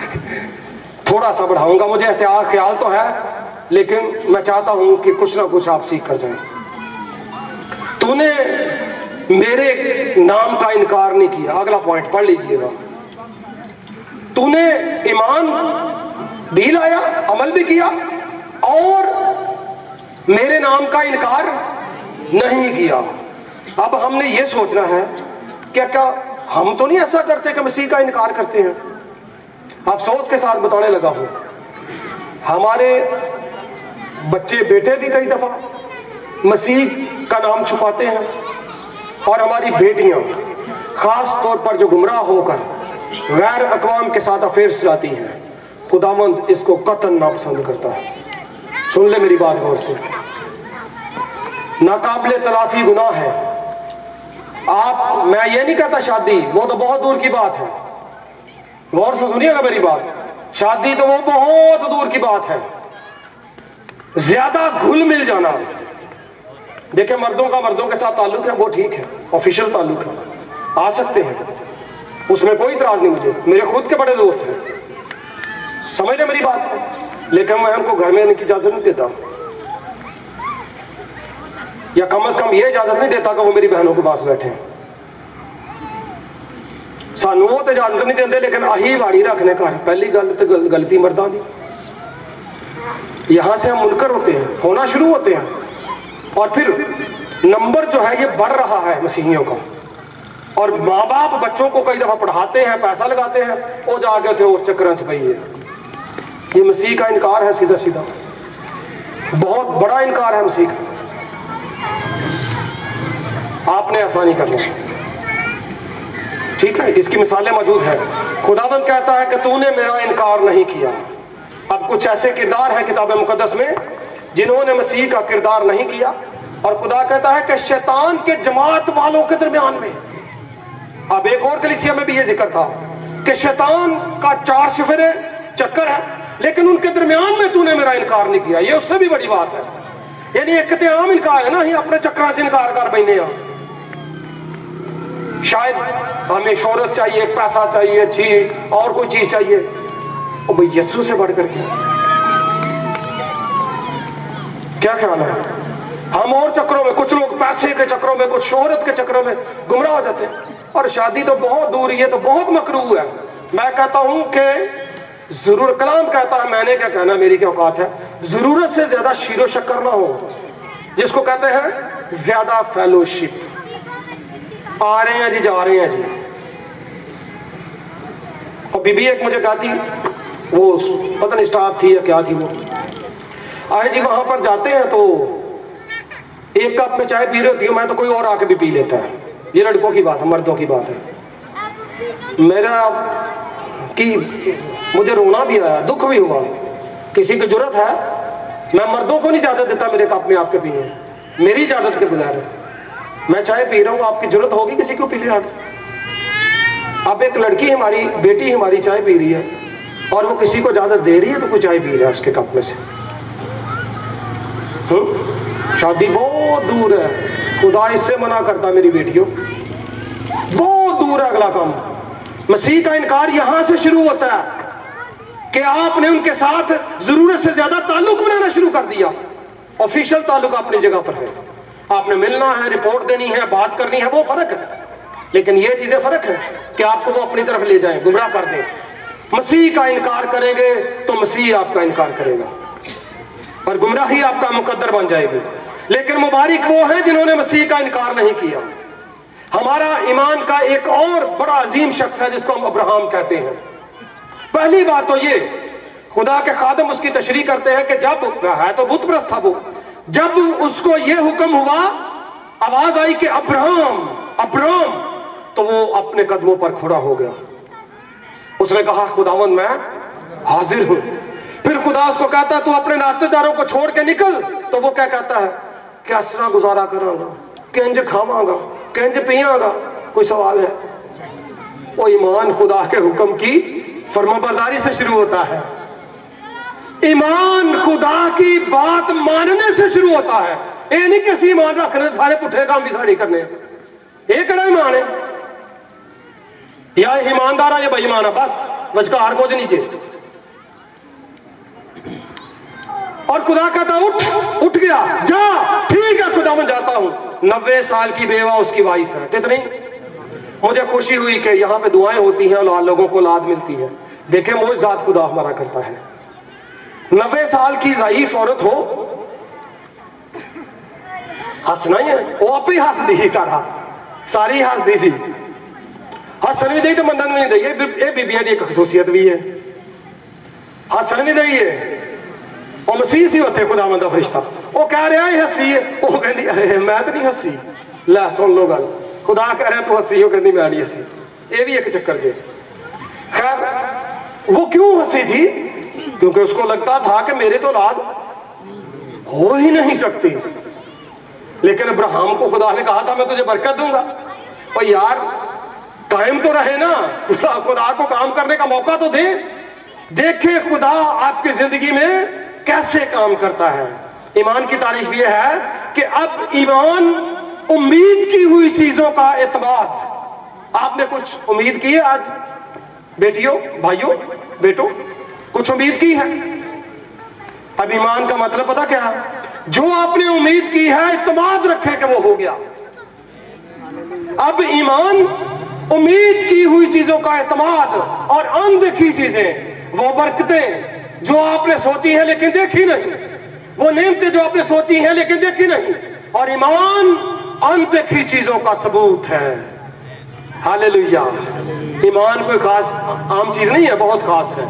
[SPEAKER 1] थोड़ा सा बढ़ाऊंगा। मुझे एहतियात ख्याल तो है लेकिन मैं चाहता हूं कि कुछ ना कुछ आप सीख कर जाएं। तूने मेरे नाम का इनकार नहीं किया। अगला पॉइंट पढ़ लीजिएगा। तूने ईमान भी लाया, अमल भी किया और मेरे नाम का इनकार नहीं किया। अब हमने ये सोचना है क्या हम तो नहीं ऐसा करते कि मसीह का इनकार करते हैं। अफसोस के साथ बताने लगा हूं, हमारे बच्चे बेटे भी कई दफा मसीह का नाम छुपाते हैं और हमारी बेटियां खास तौर पर जो गुमराह होकर गैर अक़वाम के साथ अफेयर्स चलाती हैं, खुदावंद इसको कतन नापसंद करता है। सुन ले मेरी बात गौर से, नाकाबिले तलाफी गुनाह है। मैं ये नहीं कहता शादी, वो तो बहुत दूर की बात है। गौर से सुनिएगा मेरी बात, शादी तो वो बहुत दूर की बात है। ज्यादा घुल मिल जाना, देखिए मर्दों का मर्दों के साथ ताल्लुक है, वो ठीक है, ऑफिशियल ताल्लुक है, आ सकते हैं, उसमें कोई इतराज नहीं। मुझे मेरे खुद के बड़े दोस्त हैं, समझ रहे मेरी बात, लेकिन मैं उनको घर में आने की इजाजत नहीं देता, या कम से कम ये इजाजत नहीं देता कि वो मेरी बहनों के पास बैठे। सानू वो तो इजाजत नहीं देते, लेकिन अही वाड़ी रखने का पहली गलती मर्दां दी। यहां से हम मुनकर होते हैं, होना शुरू होते हैं, और फिर नंबर जो है ये बढ़ रहा है मसीहियों का। और माँ बाप बच्चों को कई दफा पढ़ाते हैं, पैसा लगाते हैं, वो जाके थे और चक्कर छपाई है। ये मसीह का इनकार है, सीधा सीधा बहुत बड़ा इनकार है मसीह का। آپ نے آسانی کرنا ہے. ٹھیک ہے, اس کی مثالیں موجود ہیں. خداوند کہتا ہے کہ تو نے میرا انکار نہیں کیا. اب کچھ ایسے کردار ہیں کتاب مقدس میں جنہوں نے مسیح کا کردار نہیں کیا, اور خدا کہتا ہے کہ شیطان کے جماعت والوں کے درمیان میں. اب ایک اور کلیسیا میں بھی یہ ذکر تھا کہ شیطان کا 4 شفرے چکر ہے, لیکن ان کے درمیان میں تو نے میرا انکار نہیں کیا. یہ اس سے بھی بڑی بات ہے. یعنی ایک عام انکار ہے نا, ہی اپنے چکراں سے انکار کر بینے ہاں. شاید ہمیں شہرت چاہیے, پیسہ چاہیے, اچھی اور کوئی چیز چاہیے, اور بھئی یسوع سے بڑھ کر کیا خیال ہے؟ ہم اور چکروں میں, کچھ لوگ پیسے کے چکروں میں, کچھ شہرت کے چکروں میں گمراہ ہو جاتے ہیں. اور شادی تو بہت دور, یہ تو بہت مکروہ ہے. میں کہتا ہوں کہ ضرور, کلام کہتا ہے, میں نے کیا کہنا, میری کیا اوقات ہے, ضرورت سے زیادہ شیر و شکر نہ ہو, جس کو کہتے ہیں زیادہ فیلوشپ. آ رہے ہیں جی, جا رہے ہیں جی. اور بی بی ایک مجھے کہتی, وہ پتہ نہیں اسٹاف تھی یا کیا تھی, وہ آئے جی وہاں پر جاتے ہیں تو ایک کپ میں چائے پی رہی ہوتی ہوں میں, تو کوئی اور آ کے بھی پی لیتا ہے. یہ لڑکوں کی بات ہے, مردوں کی بات ہے. میرا کہ مجھے رونا بھی آیا, دکھ بھی ہوا. کسی کی جرت ہے, میں مردوں کو نہیں اجازت دیتا میرے کپ میں آپ کے پینے, میری اجازت کے بغیر. میں چائے پی رہا ہوں, آپ کی جرت ہوگی کسی کو پی لے آگے. اب ایک لڑکی ہماری, بیٹی ہماری چائے پی رہی ہے, اور وہ کسی کو اجازت دے رہی ہے تو کوئی چائے پی رہا ہے اس کے کپ میں سے. شادی بہت دور ہے, خدا اس سے منع کرتا میری بیٹیوں, بہت دور ہے اگلا کام. مسیح کا انکار یہاں سے شروع ہوتا ہے کہ آپ نے ان کے ساتھ ضرورت سے زیادہ تعلق بنانا شروع کر دیا. آفیشیل تعلق اپنی جگہ پر ہے, آپ نے ملنا ہے, رپورٹ دینی ہے, بات کرنی ہے, وہ فرق ہے. لیکن یہ چیزیں فرق ہے کہ آپ کو وہ اپنی طرف لے جائیں, گمراہ کر دیں. مسیح کا انکار کریں گے تو مسیح آپ کا انکار کرے گا, اور گمراہی آپ کا مقدر بن جائے گی. لیکن مبارک وہ ہیں جنہوں نے مسیح کا انکار نہیں کیا. ہمارا ایمان کا ایک اور بڑا عظیم شخص ہے جس کو ہم ابراہیم کہتے ہیں. پہلی بات تو یہ, خدا کے خادم اس کی تشریح کرتے ہیں کہ جب ہے تو بت پرست تھا وہ, جب اس کو یہ حکم ہوا, آواز آئی کہ ابراہیم ابراہیم, تو وہ اپنے قدموں پر کھڑا ہو گیا. اس نے کہا خداوند میں حاضر ہوں. پھر خدا اس کو کہتا ہے تو اپنے ناطے داروں کو چھوڑ کے نکل. تو وہ کیا کہتا ہے, کس طرح گزارا کراں گا, کنج کھاواں گا, کنج پیاں گا. کوئی سوال ہے؟ وہ ایمان خدا کے حکم کی فرمانبرداری سے شروع ہوتا ہے. ایمان خدا کی بات ماننے سے شروع ہوتا ہے. یہ نہیں کسی ایمان رکھنے سارے پٹھے کام بھی ساری کرنے, یہ کہنا ایمان ہے؟ یا ایماندار ہے یا بے ایمان ہے, بس وچکار کچھ نہیں چاہیے. اور خدا کہتا اٹھ گیا, جا. ٹھیک ہے خدا میں جاتا ہوں. 90 سال کی بیوہ اس کی وائف ہے. کتنی مجھے خوشی ہوئی کہ یہاں پہ دعائیں ہوتی ہیں, لوگوں کو اولاد ملتی ہے. دیکھیں معجزات خدا ہمارا کرتا ہے. 90 سال کی ضعیف عورت ہو, ہسنا ہی ہے, وہ آپ ہی ہس دی, ساری ہس دی سی. ہسن بھی دئی تو منن بھی نہیں دئی. یہ بیبیاں دی ایک خصوصیت بھی ہے, ہسن بھی دئی ہے. وہ مسیح سی ہوتے خدا مندہ فرشتہ, وہ کہہ رہا ہے ہسی ہے, وہ کہندی ارے میں تو نہیں ہسی. لے سن لو گل, خدا کہہ رہا تو ہسی, وہ کہندی میں نہیں ہسی. یہ بھی ایک چکر جے. خیر وہ کیوں ہسی تھی؟ کیونکہ اس کو لگتا تھا کہ میرے تو اولاد ہو ہی نہیں سکتی. لیکن ابراہیم کو خدا نے کہا تھا میں تجھے برکت دوں گا. اور یار قائم تو رہے نا, خدا کو کام کرنے کا موقع تو دے. دیکھیں خدا آپ کی زندگی میں کیسے کام کرتا ہے. ایمان کی تعریف یہ ہے کہ اب ایمان امید کی ہوئی چیزوں کا اعتماد. آپ نے کچھ امید کی ہے آج بیٹیوں, بھائیوں, بیٹوں, کچھ امید کی ہے؟ اب ایمان کا مطلب پتا کیا ہے؟ جو آپ نے امید کی ہے اعتماد رکھیں کہ وہ ہو گیا. اب ایمان امید کی ہوئی چیزوں کا اعتماد, اور اندیکھی چیزیں, وہ برکتیں جو آپ نے سوچی ہیں لیکن دیکھی نہیں, وہ نعمتیں جو آپ نے سوچی ہیں لیکن دیکھی نہیں. اور ایمان اندیکھی چیزوں کا ثبوت ہے. ہاللیلویا. ایمان کوئی خاص عام چیز نہیں ہے, بہت خاص ہے.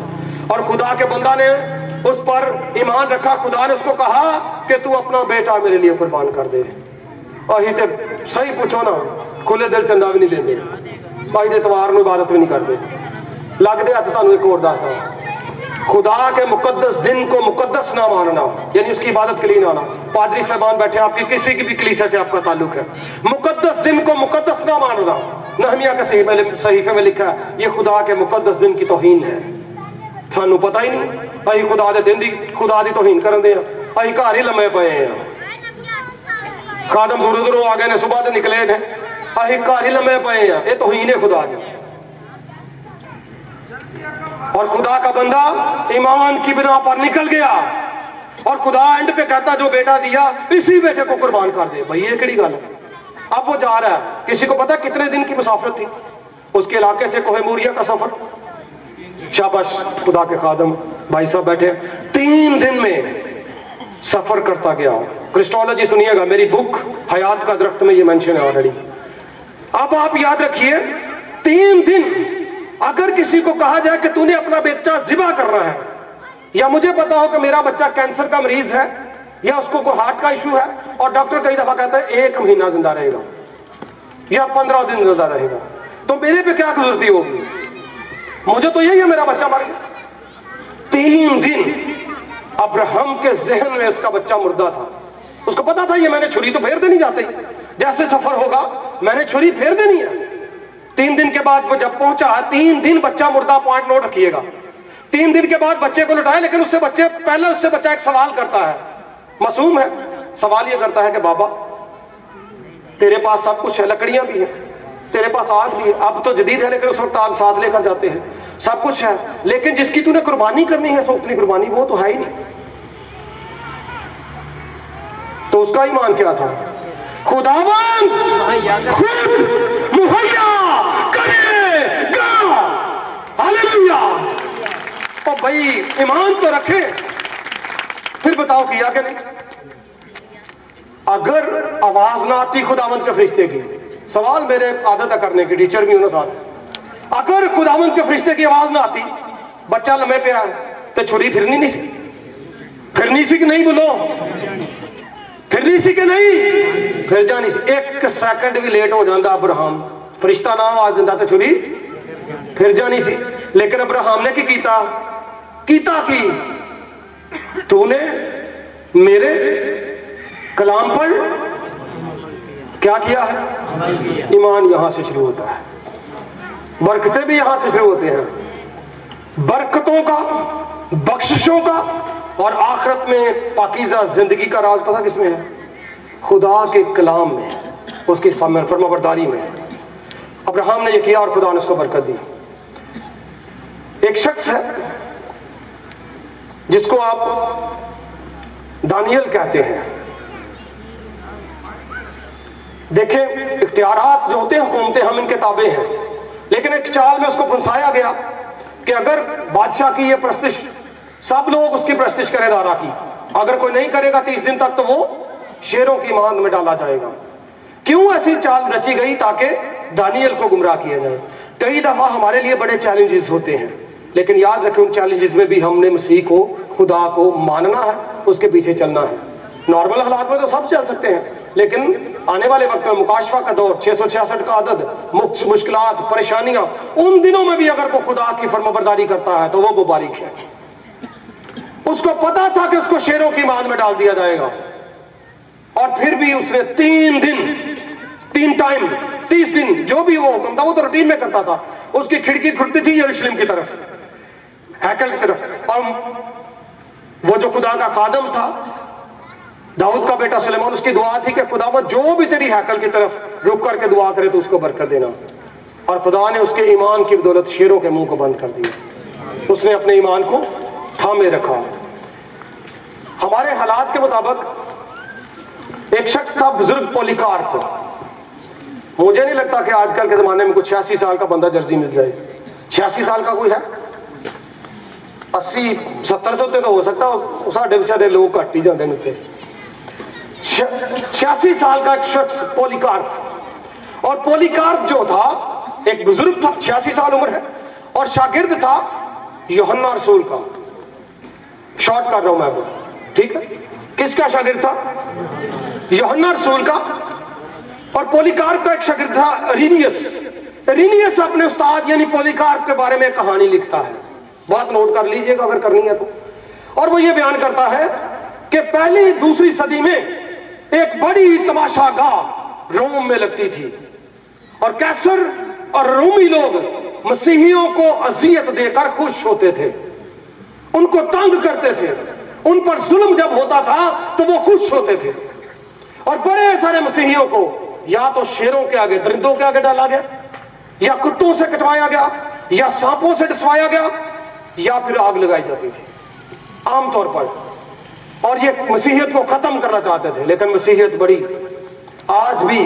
[SPEAKER 1] اور خدا کے بندہ نے اس پر ایمان رکھا. خدا نے اس کو کہا کہ تو اپنا بیٹا میرے لیے قربان کر دے. ਅਸੀਂ ਤੇ ਸਹੀ ਪੁੱਛੋ ਨਾ ਖੁੱਲੇ ਦਿਲ ਚੰਦਾ ਵੀ ਨਹੀਂ ਦਿੰਦੇ, ਅਸੀਂ ਤੇ ਇਤਵਾਰ ਨੂੰ ਇਬਾਦਤ ਵੀ ਨਹੀਂ ਕਰਦੇ। लगते हथ तुहानू एक और दसदा, खुदा के मुकद्दस दिन को मुकद्दस ना मानना, यानी उसकी इबादत के लिए ना आना। पादरी साहबान बैठे, आपकी किसी की भी कलीसिया से आपका ताल्लुक है, मुकद्दस दिन को मुकद्दस ना मानना। नहमिया के सहीफे में लिखा है ये खुदा के मुकद्दस दिन की तौहीन है। सानू पता ही नहीं, असी खुदा के दिन की खुदा की तौहीन करते हैं, असी घर ही लम्मे पे हैं। खादम दूरों दूरों आ गए ने, सुबह से निकले ने, असी घर ही लम्मे पे हैं। ये तौहीन है खुदा की। और खुदा का बंदा ईमान की बिना पर निकल गया और खुदा एंड पे कहता जो बेटा दिया इसी बेटे को कुर्बान कर दे। भाई ये केड़ी गल है? अब वो जा रहा है, किसी को पता कितने दिन की मुसाफरत थी उसके इलाके से कोहे मूरिया का सफर। शाबाश खुदा के खादम भाई साहब बैठे, 3 दिन में सफर करता गया। क्रिस्टोलॉजी सुनिएगा, मेरी बुक हयात का दरख्त में ये मेंशन है ऑलरेडी। अब आप याद रखिए 3 दिन अगर किसी को कहा जाए कि तूने अपना बच्चा जिबा करना है, या मुझे पता हो कि मेरा बच्चा कैंसर का मरीज है या उसको कोई हार्ट का इशू है और डॉक्टर कई दफा कहता है 1 महीना जिंदा रहेगा या 15 दिन जिंदा रहेगा, तो मेरे पे क्या गुजरती होगी? मुझे तो यही है मेरा बच्चा मर गया। 3 दिन अब्राहम के जहन में उसका बच्चा मुर्दा था। उसको पता था ये मैंने छुरी तो फेर देनी जाती, जैसे सफर होगा मैंने छुरी फेर देनी है। 3 दिन के बाद वो जब पहुंचा, 3 दिन बच्चा मुर्दा, पॉइंट नोट रखिएगा। 3 दिन के बाद बच्चे को लौटाया, लेकिन उससे बच्चा एक सवाल करता है, मासूम है, सवाल ये करता है कि बाबा तेरे पास सब कुछ है, लकड़ियां भी है, तेरे पास आग भी है, अब तो जदीद है लेकिन उस वक्त आग साथ लेकर जाते हैं, सब कुछ है, लेकिन जिसकी तूने कुर्बानी करनी है उतनी कुर्बानी वो तो है ही नहीं। तो उसका ईमान क्या था? खुदावन खुद मुहैया करेगा। हालेलुया। तो भाई ईमान तो रखे, फिर बताओ किया कि नहीं? अगर आवाज ना आती खुदावंत के फरिश्ते की, सवाल मेरे आदत है करने की, टीचर भी हूं ना साथ, अगर खुदावंत के फरिश्ते की आवाज ना आती, बच्चा लम्हे पे आया तो छुरी फिरनी नहीं सी, फिरनी सी कि नहीं? बोलो फिरनी सी कि नहीं? फिर जानी सी। 1 सेकंड भी लेट हो जाता अब्राहम, फरिश्ता ना आवाज दिंदा तो छुरी फिर जानी सी। लेकिन अब्राहम ने की कीता की तूने मेरे कलाम पर क्या किया है? ईमान यहां से शुरू होता है, बरकतें भी यहां से शुरू होते हैं। बरकतों का, बख्शिशों का और आखिरत में पाकीज़ा जिंदगी का राज पता किसमें है? खुदा के कलाम में, उसकी फरमाबरदारी में। अब्राहम ने यह किया और खुदा ने उसको बरकत दी। एक शख्स है जिसको आप दानियल कहते हैं। देखें इख्तियारात जो होते हैं, हुकूमतें हम इनके ताबे हैं, लेकिन एक चाल में उसको फंसाया गया कि अगर बादशाह की ये प्रस्तिश, सब लोग उसकी प्रस्तिश करें दारा की, अगर कोई नहीं करेगा 30 दिन तक तो वो शेरों की मान में डाला जाएगा। क्यों ऐसी चाल रची गई? ताकि दानियल को गुमराह किया जाए। कई दफा हमारे लिए बड़े चैलेंजेस होते हैं, लेकिन याद रखें उन चैलेंजेस में भी हमने मसीह को, खुदा को मानना है, उसके पीछे चलना है। नॉर्मल हालात में तो सब चल सकते हैं, लेकिन आने वाले वक्त में मुकाशफा का दौर, 666 का अदद, मुश्किलात, परेशानियां, उन दिनों में भी अगर वो खुदा की फरमाबरदारी करता है तो वो मुबारक है। उसको पता था कि उसको शेरों की मान में डाल दिया जाएगा, और फिर भी उसने 3 दिन, 3 टाइम, 30 दिन, जो भी वो हुक्म था वो तो रूटीन में करता था। उसकी खिड़की खुलती थी यरूशलेम की तरफ, हैकल की तरफ, और वो जो खुदा का खादम था, दाऊद का बेटा सुलेमान, उसकी दुआ थी कि खुदावंद जो भी तेरी हैकल की तरफ रुक करके दुआ करे तो उसको बरकत देना। और खुदा ने उसके ईमान की बदौलत शेरों के मुंह को बंद कर दिया। उसने अपने ईमान को थामे रखा। हमारे हालात के मुताबिक एक शख्स था, बुजुर्ग पॉलीकार्प। मुझे नहीं लगता कि आजकल के जमाने में कुछ 86 साल का बंदा जर्सी मिल जाए। 86 साल का कोई है? 80-70 सौ तो हो सकता, साढ़े बेचारे लोग घट ही जाते हैं। 86 साल का एक शख्स पॉलीकार्प, और पॉलीकार्प जो था एक बुजुर्ग था, 86 साल उम्र है, और शागिर्द था यूहन्ना रसूल का। शॉर्ट कर रहा हूं मैं वो, ठीक है? किसका शागिर्द था? यूहन्ना रसूल का। और पोलीकार्प का एक शागिर्द था इरीनियस अपने उस्ताद यानी पोलीकार्प के बारे में कहानी लिखता है, बात नोट कर लीजिएगा अगर करनी है तो। और वो ये बयान करता है कि पहली दूसरी सदी में एक बड़ी तमाशागाह रोम में लगती थी और कैसर और रोमी लोग मसीहियों को अजियत देकर खुश होते थे, उनको तंग करते थे, उन पर जुल्म जब होता था तो वो खुश होते थे। और बड़े सारे मसीहियों को या तो शेरों के आगे, दरिंदों के आगे डाला गया, या कुत्तों से कटवाया गया, या सांपों से डसवाया गया, या फिर आग लगाई जाती थी आमतौर पर। और ये मसीहियत को खत्म करना चाहते थे। लेकिन मसीहियत बड़ी, आज भी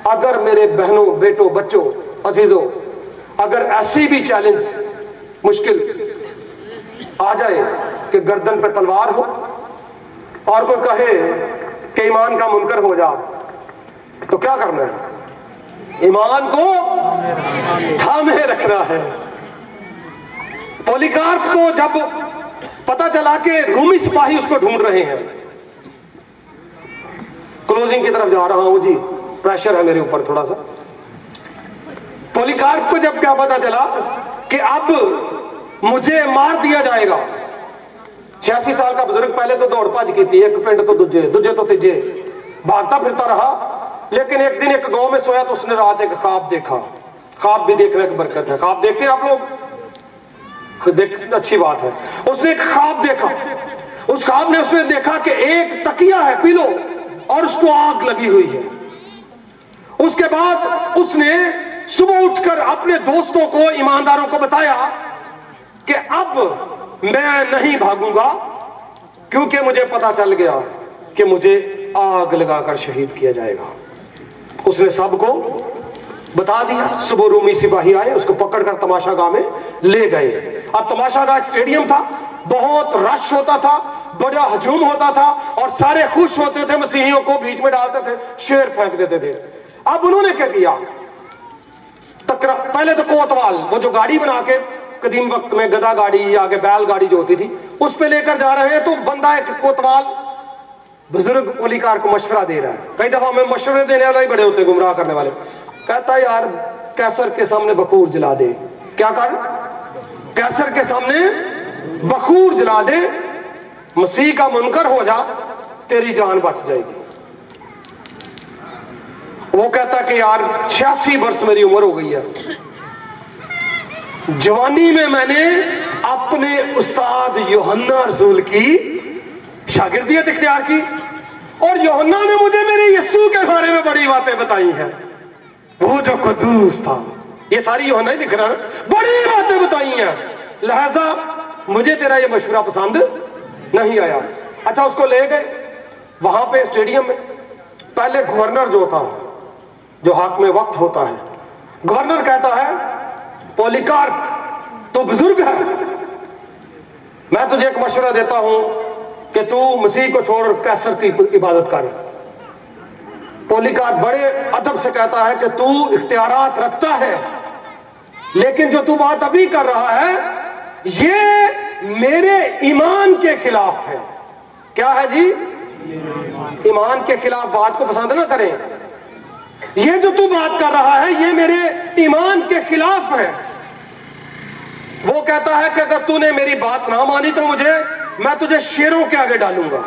[SPEAKER 1] अगर मेरे बहनों, बेटों, बच्चों, अजीजों, अगर ऐसी भी चैलेंज, मुश्किल आ जाए कि गर्दन पर तलवार हो और कोई कहे कि ईमान का मुनकर हो जा, तो क्या करना है? ईमान को थामे रखना है। पोलीकार्प को जब पता चला कि रूमी सिपाही उसको ढूंढ रहे हैं, क्लोजिंग की तरफ जा रहा हूं जी, प्रेशर है मेरे ऊपर थोड़ा सा। पोलीकार्प को जब क्या पता चला कि अब मुझे मार दिया जाएगा, 86 साल का बुजुर्ग, पहले तो दौड़ भज की थी, एक पिंड तो दूजे, दूजे तो तीजे, भागता फिरता रहा। लेकिन एक दिन एक गांव में सोया तो उसने रात एक ख्वाब देखा। ख्वाब भी देखने की बरकत है, ख्वाब देखते हैं आप लोग, देख अच्छी बात है। उसने एक ख्वाब देखा, उस ख्वाब ने उसने देखा कि एक तकिया है पीलो और उसको आग लगी हुई है। उसके बाद उसने सुबह उठकर अपने दोस्तों को, ईमानदारों को बताया कि अब मैं नहीं भागूंगा क्योंकि मुझे पता चल गया कि मुझे आग लगाकर शहीद किया जाएगा। उसने सबको बता दिया। सुबह रूमी सिपाही आए, उसको पकड़कर तमाशागाह में ले गए। अब तमाशागाह एक स्टेडियम था, बहुत रश होता था, बड़ा हजूम होता था और सारे खुश होते थे, मसीहियों को बीच में डालते थे, शेर फेंक देते थे। अब उन्होंने क्या किया, पहले तो कोतवाल, वो जो गाड़ी बना के कदीम वक्त में गधा गाड़ी या आगे बैल गाड़ी जो होती थी उस पे लेकर जा रहे हैं, तो बंदा एक कोतवाल बुजुर्ग पोलीकार्प को मशवरा दे रहा है। कई दफा में मशवरे देने वाले ही बड़े होते, गुमराह करने वाले। कहता है यार कैसर के सामने बखूर जला दे। क्या कर? कैसर के सामने बखूर जला दे, मसीह का मुनकर हो जा, तेरी जान बच जाएगी। वो कहता कि यार 86 वर्ष मेरी उम्र हो गई है, जवानी में मैंने अपने उस्ताद यूहन्ना रसूल की शागिर्दियत इख्तियार की और यूहन्ना ने मुझे मेरे यीशु के बारे में बड़ी बातें बताई हैं। वो जो कुद्दूस था, ये सारी यूहन्ना ही दिख रहा है, बड़ी बातें बताई हैं, लिहाजा मुझे तेरा ये मशवरा पसंद नहीं आया। अच्छा, उसको ले गए वहां पे स्टेडियम में। पहले गवर्नर जो था, जो हाकिम वक्त होता है, गवर्नर कहता है पोलीकार्प तो बुजुर्ग है, मैं तुझे एक मशवरा देता हूं कि तू मसीह को छोड़ कैसर की इबादत कर। पोलीकार्प बड़े अदब से कहता है कि तू इख्तियारात रखता है, लेकिन जो तू बात अभी कर रहा है ये मेरे ईमान के खिलाफ है। क्या है जी? ईमान के खिलाफ बात को पसंद ना करें। ये जो तू बात कर रहा है ये मेरे ईमान के खिलाफ है। वो कहता है कि अगर तूने मेरी बात ना मानी तो मैं तुझे शेरों के आगे डालूंगा।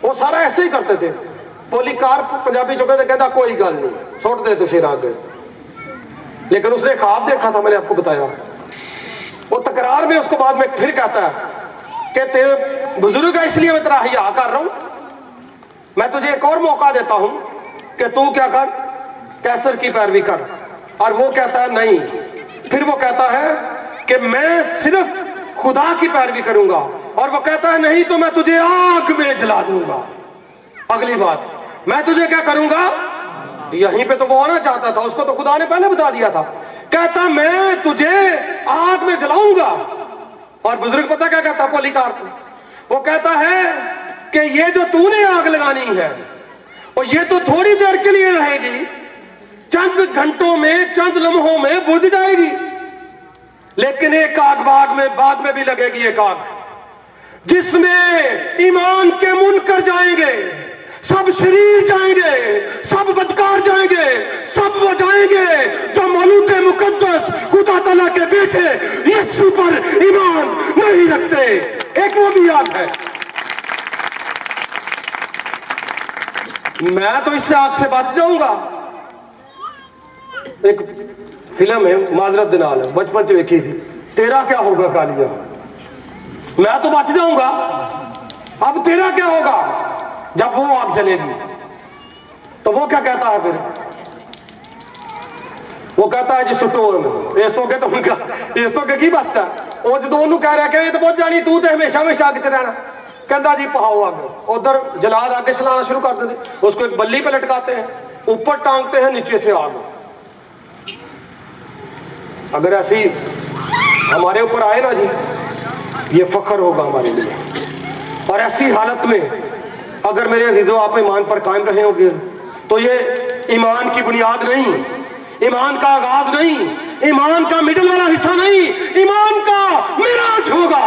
[SPEAKER 1] वो सारा ऐसे ही करते थे। पोलीकार्प पंजाबी जो कहता कोई गल नहीं, छोड़ दे तो शेर आगे। लेकिन उसने ख्वाब देखा था, मैंने आपको बताया। वो तकरार में उसको बाद में फिर कहता है कि तेरे बुजुर्ग है इसलिए मैं तेरा हिया कर रहा हूं, मैं तुझे एक और मौका देता हूं कि तू क्या कर, कैसर की पैरवी कर। और वो कहता है नहीं। फिर वो कहता है कि मैं सिर्फ खुदा की पैरवी करूंगा। और वो कहता है नहीं तो मैं तुझे आग में जला दूंगा। अगली बात, मैं तुझे क्या करूंगा, यहीं पे तो वो आना चाहता था, उसको तो खुदा ने पहले बता दिया था। कहता मैं तुझे आग में जलाऊंगा। और बुजुर्ग पता क्या कहता पोलीकार्प, वो कहता है कि ये जो तूने आग लगानी है और ये तो थोड़ी देर के लिए रहेगी, चंद घंटों में, चंद लम्हों में बुझ जाएगी। लेकिन एक आग बाद में भी लगेगी, एक आग जिसमें ईमान के मुनकर जाएंगे, सब शरीर जाएंगे, सब बदकार जाएंगे, सब वो जाएंगे जो मौलूद मुकद्दस खुदा तआला के बेटे यीशु पर ईमान नहीं रखते। एक वो भी याद है। मैं तो इससे आग से बच जाऊंगा। एक फिल्म है माजरत दिनाल है, बचपन से देखी थी, तेरा क्या होगा कालिया। मैं तो बच जाऊंगा, अब तेरा क्या होगा जब वो आग जलेगी। तो वो क्या कहता है फिर, वो कहता है जी सुटो इस तो के, तो उनका इस तो के की बचता वो जो ਉਹਨੂੰ कह रहा कि तो बहुत जानी तू तो हमेशा हमेशा आग च रहना। कहता जी पहाओ आग। उधर जलाद आगे चलाना शुरू कर देते, उसको एक बल्ली पे लटकाते हैं, ऊपर टांगते हैं, नीचे से आग। अगर ऐसी हमारे ऊपर आए ना जी, ये फख्र होगा हमारे लिए। और ऐसी हालत में अगर मेरे अजीजों आप ईमान पर कायम रहे होंगे तो ये ईमान की बुनियाद नहीं, ईमान का आगाज नहीं, ईमान का मिडल वाला हिस्सा नहीं, ईमान का मिराज होगा।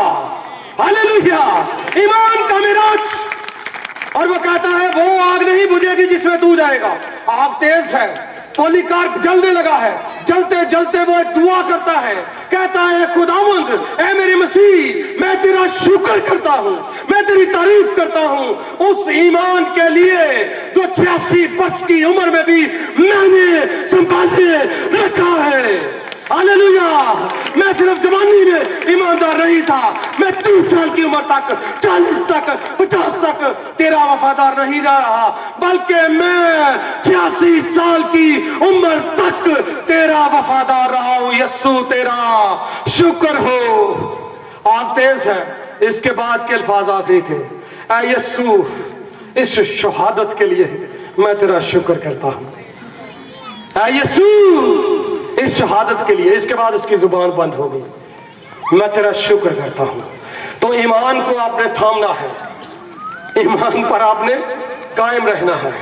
[SPEAKER 1] हालेलुया, ईमान का मिराज। और वो कहता है वो आग नहीं बुझेगी जिसमें तू जाएगा। आग तेज है, पॉलीकार्प जलने लगा है, जलते जलते वो एक दुआ करता है, कहता है खुदावंद ऐ मेरे मसीह मैं तेरा शुक्र करता हूं, मैं तेरी तारीफ करता हूं उस ईमान के लिए जो 86 वर्ष की उम्र में भी मैंने संभाले रखा है। हालेलुया, मैं सिर्फ जवानी में ईमानदार नहीं था, मैं 30 साल की उम्र तक, 40 तक, 50 तक तेरा वफादार नहीं रहा, बल्कि मैं 86 साल की उम्र तक तेरा वफादार रहा हूं। यस्सु तेरा शुक्र हो। आग तेज है। इसके बाद के अल्फाज आखिरी थे, ऐ यस्सु इस शहादत के लिए मैं तेरा शुक्र करता हूं। ऐ यस्सु इस शहादत के लिए। इसके बाद उसकी जुबान बंद हो गई, मैं तेरा शुक्र करता हूं। तो ईमान को आपने थामना है, ईमान पर आपने कायम रहना है,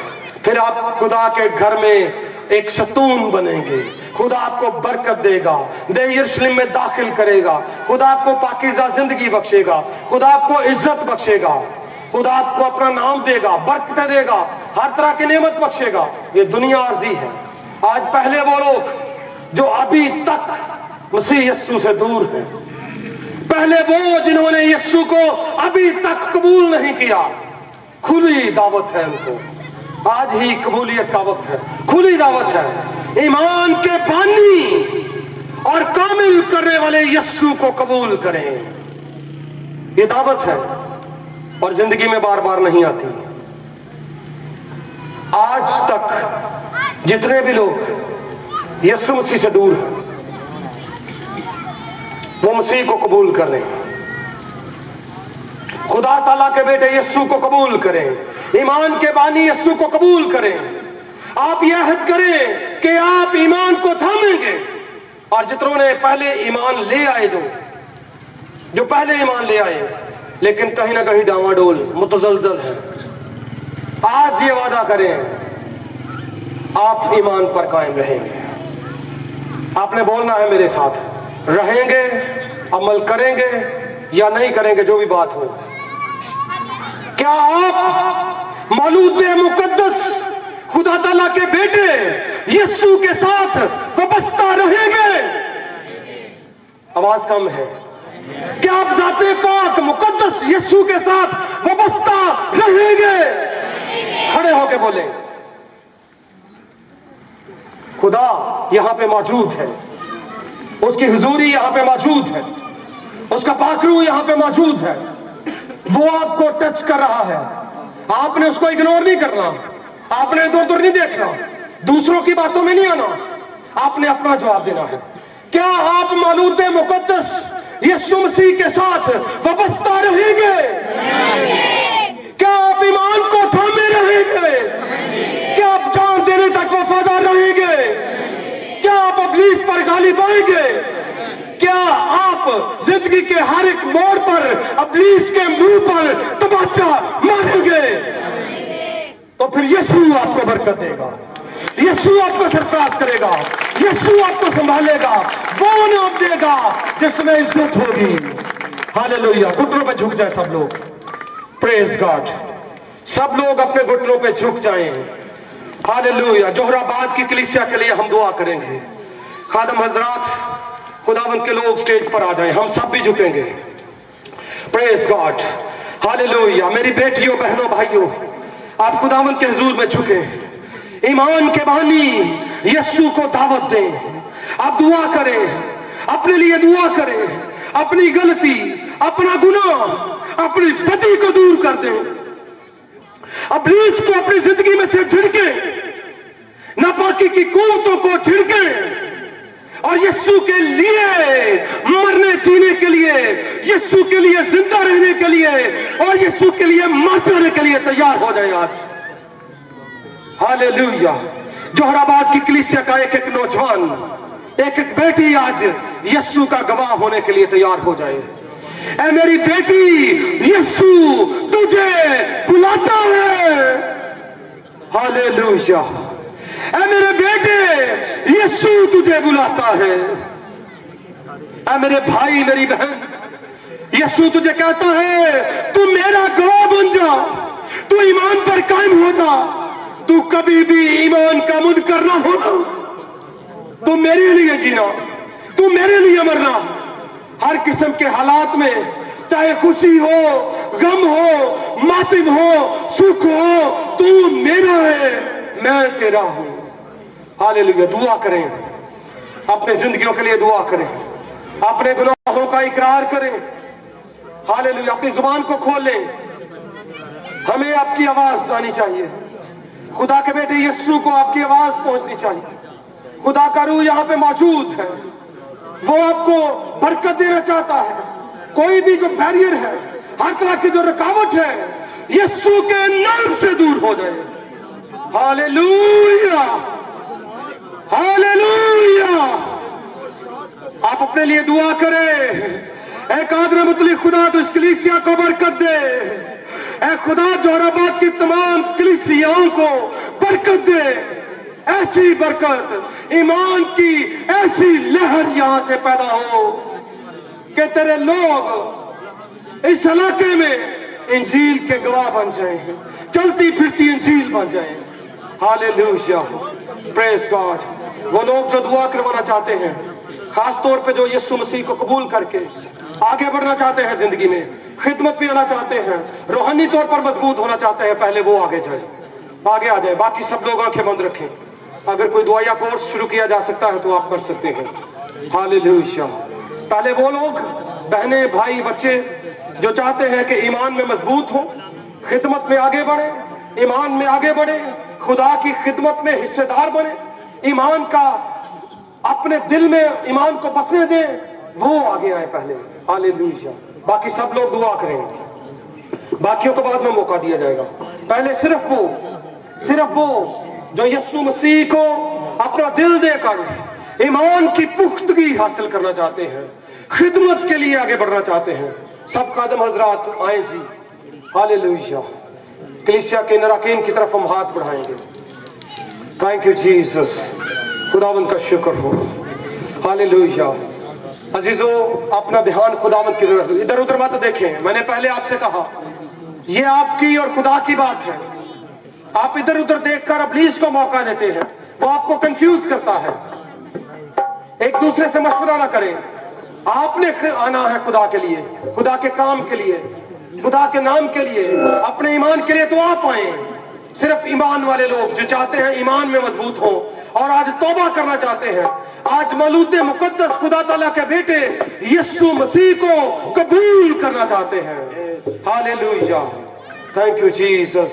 [SPEAKER 1] फिर आप खुदा के घर में एक सतून बनेंगे। खुदा आपको बरकत देगा, दे यरूशलेम में दाखिल करेगा, खुदा आपको पाकीज़ा जिंदगी बख्शेगा, खुदा आपको इज्जत बख्शेगा, खुदा आपको अपना नाम देगा, बरकत देगा, हर तरह की नेमत बख्शेगा। ये दुनिया अर्जी है। आज पहले वो लोग जो अभी तक मसीह यस्सु से दूर है, पहले वो जिन्होंने यस्सु को अभी तक कबूल नहीं किया, खुली दावत है उनको। आज ही कबूलियत का वक्त है, खुली दावत है। ईमान के बानी और कामिल करने वाले यस्सु को कबूल करें, ये दावत है और जिंदगी में बार बार नहीं आती। आज तक जितने भी लोग यीशु मसीह से दूर है, वो मसीह को कबूल कर लें, खुदा ताला के बेटे यीशु को कबूल करें, ईमान के बानी यीशु को कबूल करें। आप यह अहद करें कि आप ईमान को थामेंगे। और जितनों ने पहले ईमान ले आए, जो पहले ईमान ले आए लेकिन कहीं ना कहीं डावाडोल मुतजलजल है, आज ये वादा करें आप ईमान पर कायम रहेंगे। आपने बोलना है मेरे साथ, रहेंगे, अमल करेंगे या नहीं करेंगे, जो भी बात हो। क्या आप मौलूद मुकद्दस खुदा ताला के बेटे यीशु के साथ वाबस्ता रहेंगे? आवाज कम है। क्या आप जाते पाक मुकद्दस यीशु के साथ वाबस्ता रहेंगे? खड़े होके बोले, खुदा यहां पे मौजूद है, उसकी हुजूरी यहां पे मौजूद है, उसका पाकरू यहां पे मौजूद है, वो आपको टच कर रहा है। आपने उसको इग्नोर नहीं करना, आपने इधर उधर नहीं देखना, दूसरों की बातों में नहीं आना, आपने अपना जवाब देना है। क्या आप मौलूद मुकद्दस यीशु मसीह के साथ वाबस्ता रहेंगे? क्या आप ईमान को थामे रहेंगे? क्या आप जान देने तक वफादार रहेंगे? क्या आप इब्लीस पर गालिब आएंगे? क्या आप जिंदगी के हर एक मोड़ पर इब्लीस के मुंह पर तमाचा मारेंगे? तो फिर यीशु आपको बरकत देगा, यीशु आपको सरफराज करेगा, यीशु आपको संभालेगा, वो नाम देगा जिसमें इज्जत होगी। हालेलुया। घुटनों पे झुक जाए सब लोग, प्रेज गॉड। सब लोग अपने घुटनों पे झुक जाएं। हालेलुया। जोहराबाद की कलीसिया के लिए हम दुआ करेंगे। खादम हजरात, खुदावंद के लोग स्टेज पर आ जाएं, हम सब भी झुकेंगे। Praise God, hallelujah. मेरी बेटियों, बहनों, भाइयों, आप खुदावंद के हुजूर में झुके, ईमान के बानी यीशु को दावत दें। आप दुआ करें, अपने लिए दुआ करें, अपनी गलती, अपना गुनाह, अपनी बदी को दूर कर दें। इब्लीस को अपनी जिंदगी में से झिड़के, नापाकी की कुव्वतों को झिड़के और यीशु के लिए मरने जीने के लिए, यीशु के लिए जिंदा रहने के लिए और यीशु के लिए मर जाने के लिए तैयार हो जाए आज। हालेलुया। जोहराबाद की कलीसिया का एक एक नौजवान, एक एक बेटी आज यीशु का गवाह होने के लिए तैयार हो जाए। ऐ मेरी बेटी, यीशु तुझे बुलाता है। हालेलुया। ऐ मेरे बेटे, यीशु तुझे बुलाता है। ऐ मेरे भाई, मेरी बहन, यीशु तुझे कहता है तू मेरा गवाह बन जा, तू ईमान पर कायम हो जा, तू कभी भी ईमान का मुनकर ना होना, तू मेरे लिए जीना, तू मेरे लिए मरना। हर किस्म के हालात में, चाहे खुशी हो, गम हो, मातम हो, सुख हो, तू मेरा है, मैं तेरा हूं। हालेलुया। दुआ करें, अपने जिंदगियों के लिए दुआ करें, अपने गुनाहों का इकरार करें। हालेलुया। अपनी जुबान को खोलें, हमें आपकी आवाज आनी चाहिए। खुदा के बेटे यीशु को आपकी आवाज पहुंचनी चाहिए। खुदा का रूह यहाँ पे मौजूद है, वो आपको बरकत देना चाहता है। कोई भी जो बैरियर है, हर तरह की जो रुकावट है, यीशु के नाम से दूर हो जाए। Hallelujah, hallelujah. आप अपने लिए दुआ करें। ऐ कादर मुतलिक खुदा, तो इस कलीसिया को बरकत दे। ऐ खुदा, जोहराबाद की तमाम कलीसियाओं को बरकत दे। ऐसी बरकत, ईमान की ऐसी लहर यहां से पैदा हो कि तेरे लोग इस इलाके में इंजील के गवाह बन जाएं, चलती फिरती इंजील बन जाएं। हालेलुया। Praise God. वो लोग जो दुआ करवाना चाहते हैं, खास तौर पे जो यीशु मसीह को कबूल करके आगे बढ़ना चाहते हैं, जिंदगी में खिदमत में आना चाहते हैं, रूहानी तौर पर मजबूत होना चाहते हैं, पहले वो आगे जाए, आगे आ जाए। बाकी सब लोग आंखें बंद रखें। अगर कोई दुआया कोर्स शुरू किया जा सकता है तो आप कर सकते हैं। हालेलुया। पहले वो लोग, बहनें, भाई, बच्चे जो चाहते हैं कि ईमान में मजबूत हो, खिदमत में आगे बढ़े, ईमान में आगे बढ़े, खुदा की खिदमत में हिस्सेदार बने, ईमान का अपने दिल में ईमान को बसने दें, वो आगे आए पहले। हालेलुया। बाकी सब लोग दुआ करेंगे, बाकियों को बाद में मौका दिया जाएगा। पहले सिर्फ वो जो यीशु मसीह को अपना दिल देकर ईमान की पुख्तगी हासिल करना चाहते हैं, खिदमत के लिए आगे बढ़ना चाहते हैं, सब खादम हजरात आए जी। हालेलुया। कलीसिया के नराकीन की तरफ हम हाथ बढ़ाएंगे। Thank you Jesus. खुदावंद का शुक्र हो। हालेलुया। अजीजों, अपना ध्यान खुदावंद की तरफ, इधर उधर मत देखें। मैंने पहले आपसे कहा, ये आपकी और खुदा की बात है। आप इधर उधर देखकर इब्लीस को मौका देते हैं, वो आपको कंफ्यूज करता है। एक दूसरे से मशवरा ना करें। आपने आना है खुदा के लिए, खुदा के काम के लिए, खुदा के नाम के लिए, अपने ईमान के लिए, तो आप आए। सिर्फ ईमान वाले लोग जो चाहते हैं ईमान में मजबूत हो और आज तौबा करना चाहते हैं, आज मौलूद मुकद्दस खुदा ताला के बेटे यीशु मसीह को कबूल करना चाहते हैं। Hallelujah. Thank you Jesus.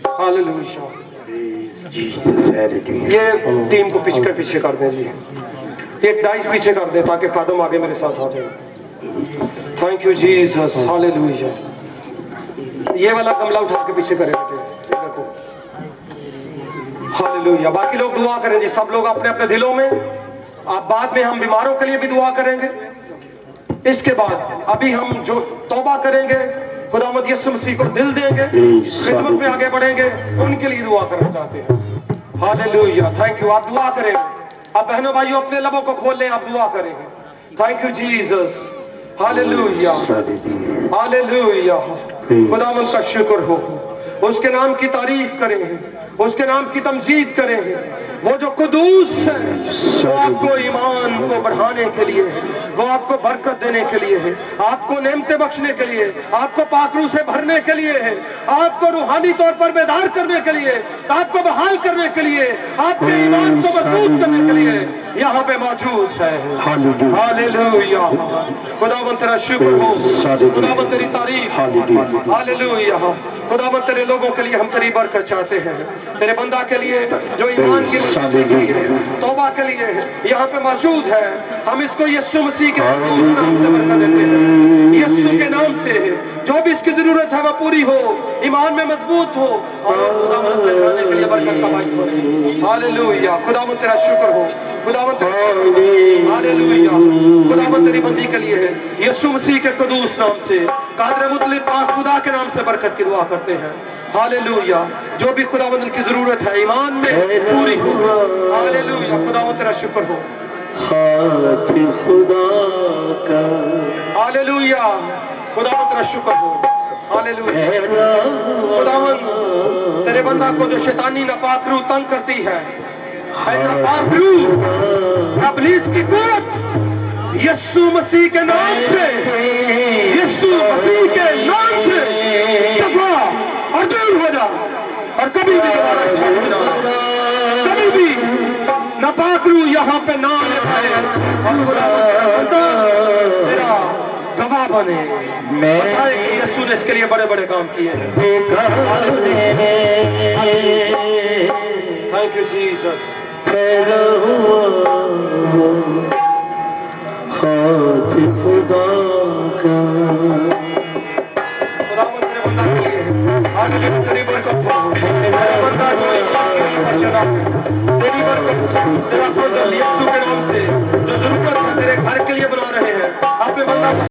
[SPEAKER 1] Hallelujah. ये टीम को पीछे कर दें जी, एक डाइस पीछे कर दें ताकि खादम आगे मेरे साथ आ जाए। Thank you Jesus. हालेलुया। ये वाला गमला उठा के पीछे करें बेटे। हालेलुया। बाकी लोग दुआ करें जी, सब लोग अपने अपने दिलों में। आप बाद में हम बीमारों के लिए भी दुआ करेंगे। इसके बाद अभी हम जो तौबा करेंगे, खुदावंद यीशु मसीह को दिल देंगे, खिदमत में आगे बढ़ेंगे, उनके लिए दुआ करना चाहते हैं। हालेलुया। Thank you. आप दुआ करें। अब बहनों भाइयों, अपने लबों को खोल लें, आप दुआ करेंगे। Thank you Jesus. Hallelujah, hallelujah. खुदावंद का शुक्र हो। उसके नाम की तारीफ करें, उसके नाम की तमजीद करें। वो जो कुदूस है वो आपको ईमान को बढ़ाने के लिए है, वो आपको बरकत देने के लिए है, आपको नेमतें बख्शने के लिए, आपको पाकरू से भरने के लिए है, आपको रूहानी तौर पर बेदार करने के लिए, आपको बहाल करने के लिए, आपके ईमान को मजबूत करने के लिए यहाँ पे मौजूद है। हालेलुया। खुदावंद तेरा शुक्र हो, खुदावंद तेरी तारीफ, हालेलुया। खुदावंद तेरे लोगों के लिए हम तेरी बरकत चाहते हैं, तेरे बंदा के लिए जो ईमान की तौबा के लिए यहाँ पे मौजूद है। हम इसको यीशु मसीह के नाम से बरकत देते हैं, यीशु के नाम से जो भी इसकी जरूरत है वो पूरी हो, ईमान में मजबूत हो और खुदावंद के लिए बरकत का बाइस बने। हालेलुया। खुदावंद तेरा शुक्र हो, खुदावंद हालेलुया। खुदावंद तेरी बंदी के लिए है, यीशु मसीह के कुदूस नाम से, कादर मुतल्लिब पाक खुदा के नाम से बरकत की दुआ करते हैं। हालेलुया। जो भी खुदावंद की जरूरत है ईमान में पूरी हो। हालेलुया। खुदावंद तेरा शुक्र हो।
[SPEAKER 2] हाथ खुदा का,
[SPEAKER 1] हालेलुया। खुदावंद तेरा शुक्र हो। हालेलुया। खुदावंद तेरे बंदा को जो शैतानी नापाक रूह तंग करती है, नापाक रूह इब्लीस की कुव्वत यीशु मसीह के नाम से, यीशु मसीह के नाम से दफा और दूर हो जा, और कभी भी दोबारा कभी भी नापाक रूह यहाँ पे ना आए, और खुदावंद तेरा गवाह बने, बताए कि यीशु ने इसके लिए बड़े बड़े काम किए हैं। Thank you Jesus.
[SPEAKER 2] हाथ खुदा का,
[SPEAKER 1] खुदावंद तेरे बंदा के लिए आज भी तेरी बरकत हो, तेरा बंदा जो ईमान के ऊपर चला, तेरी बरकत, तेरा फजल यीशु के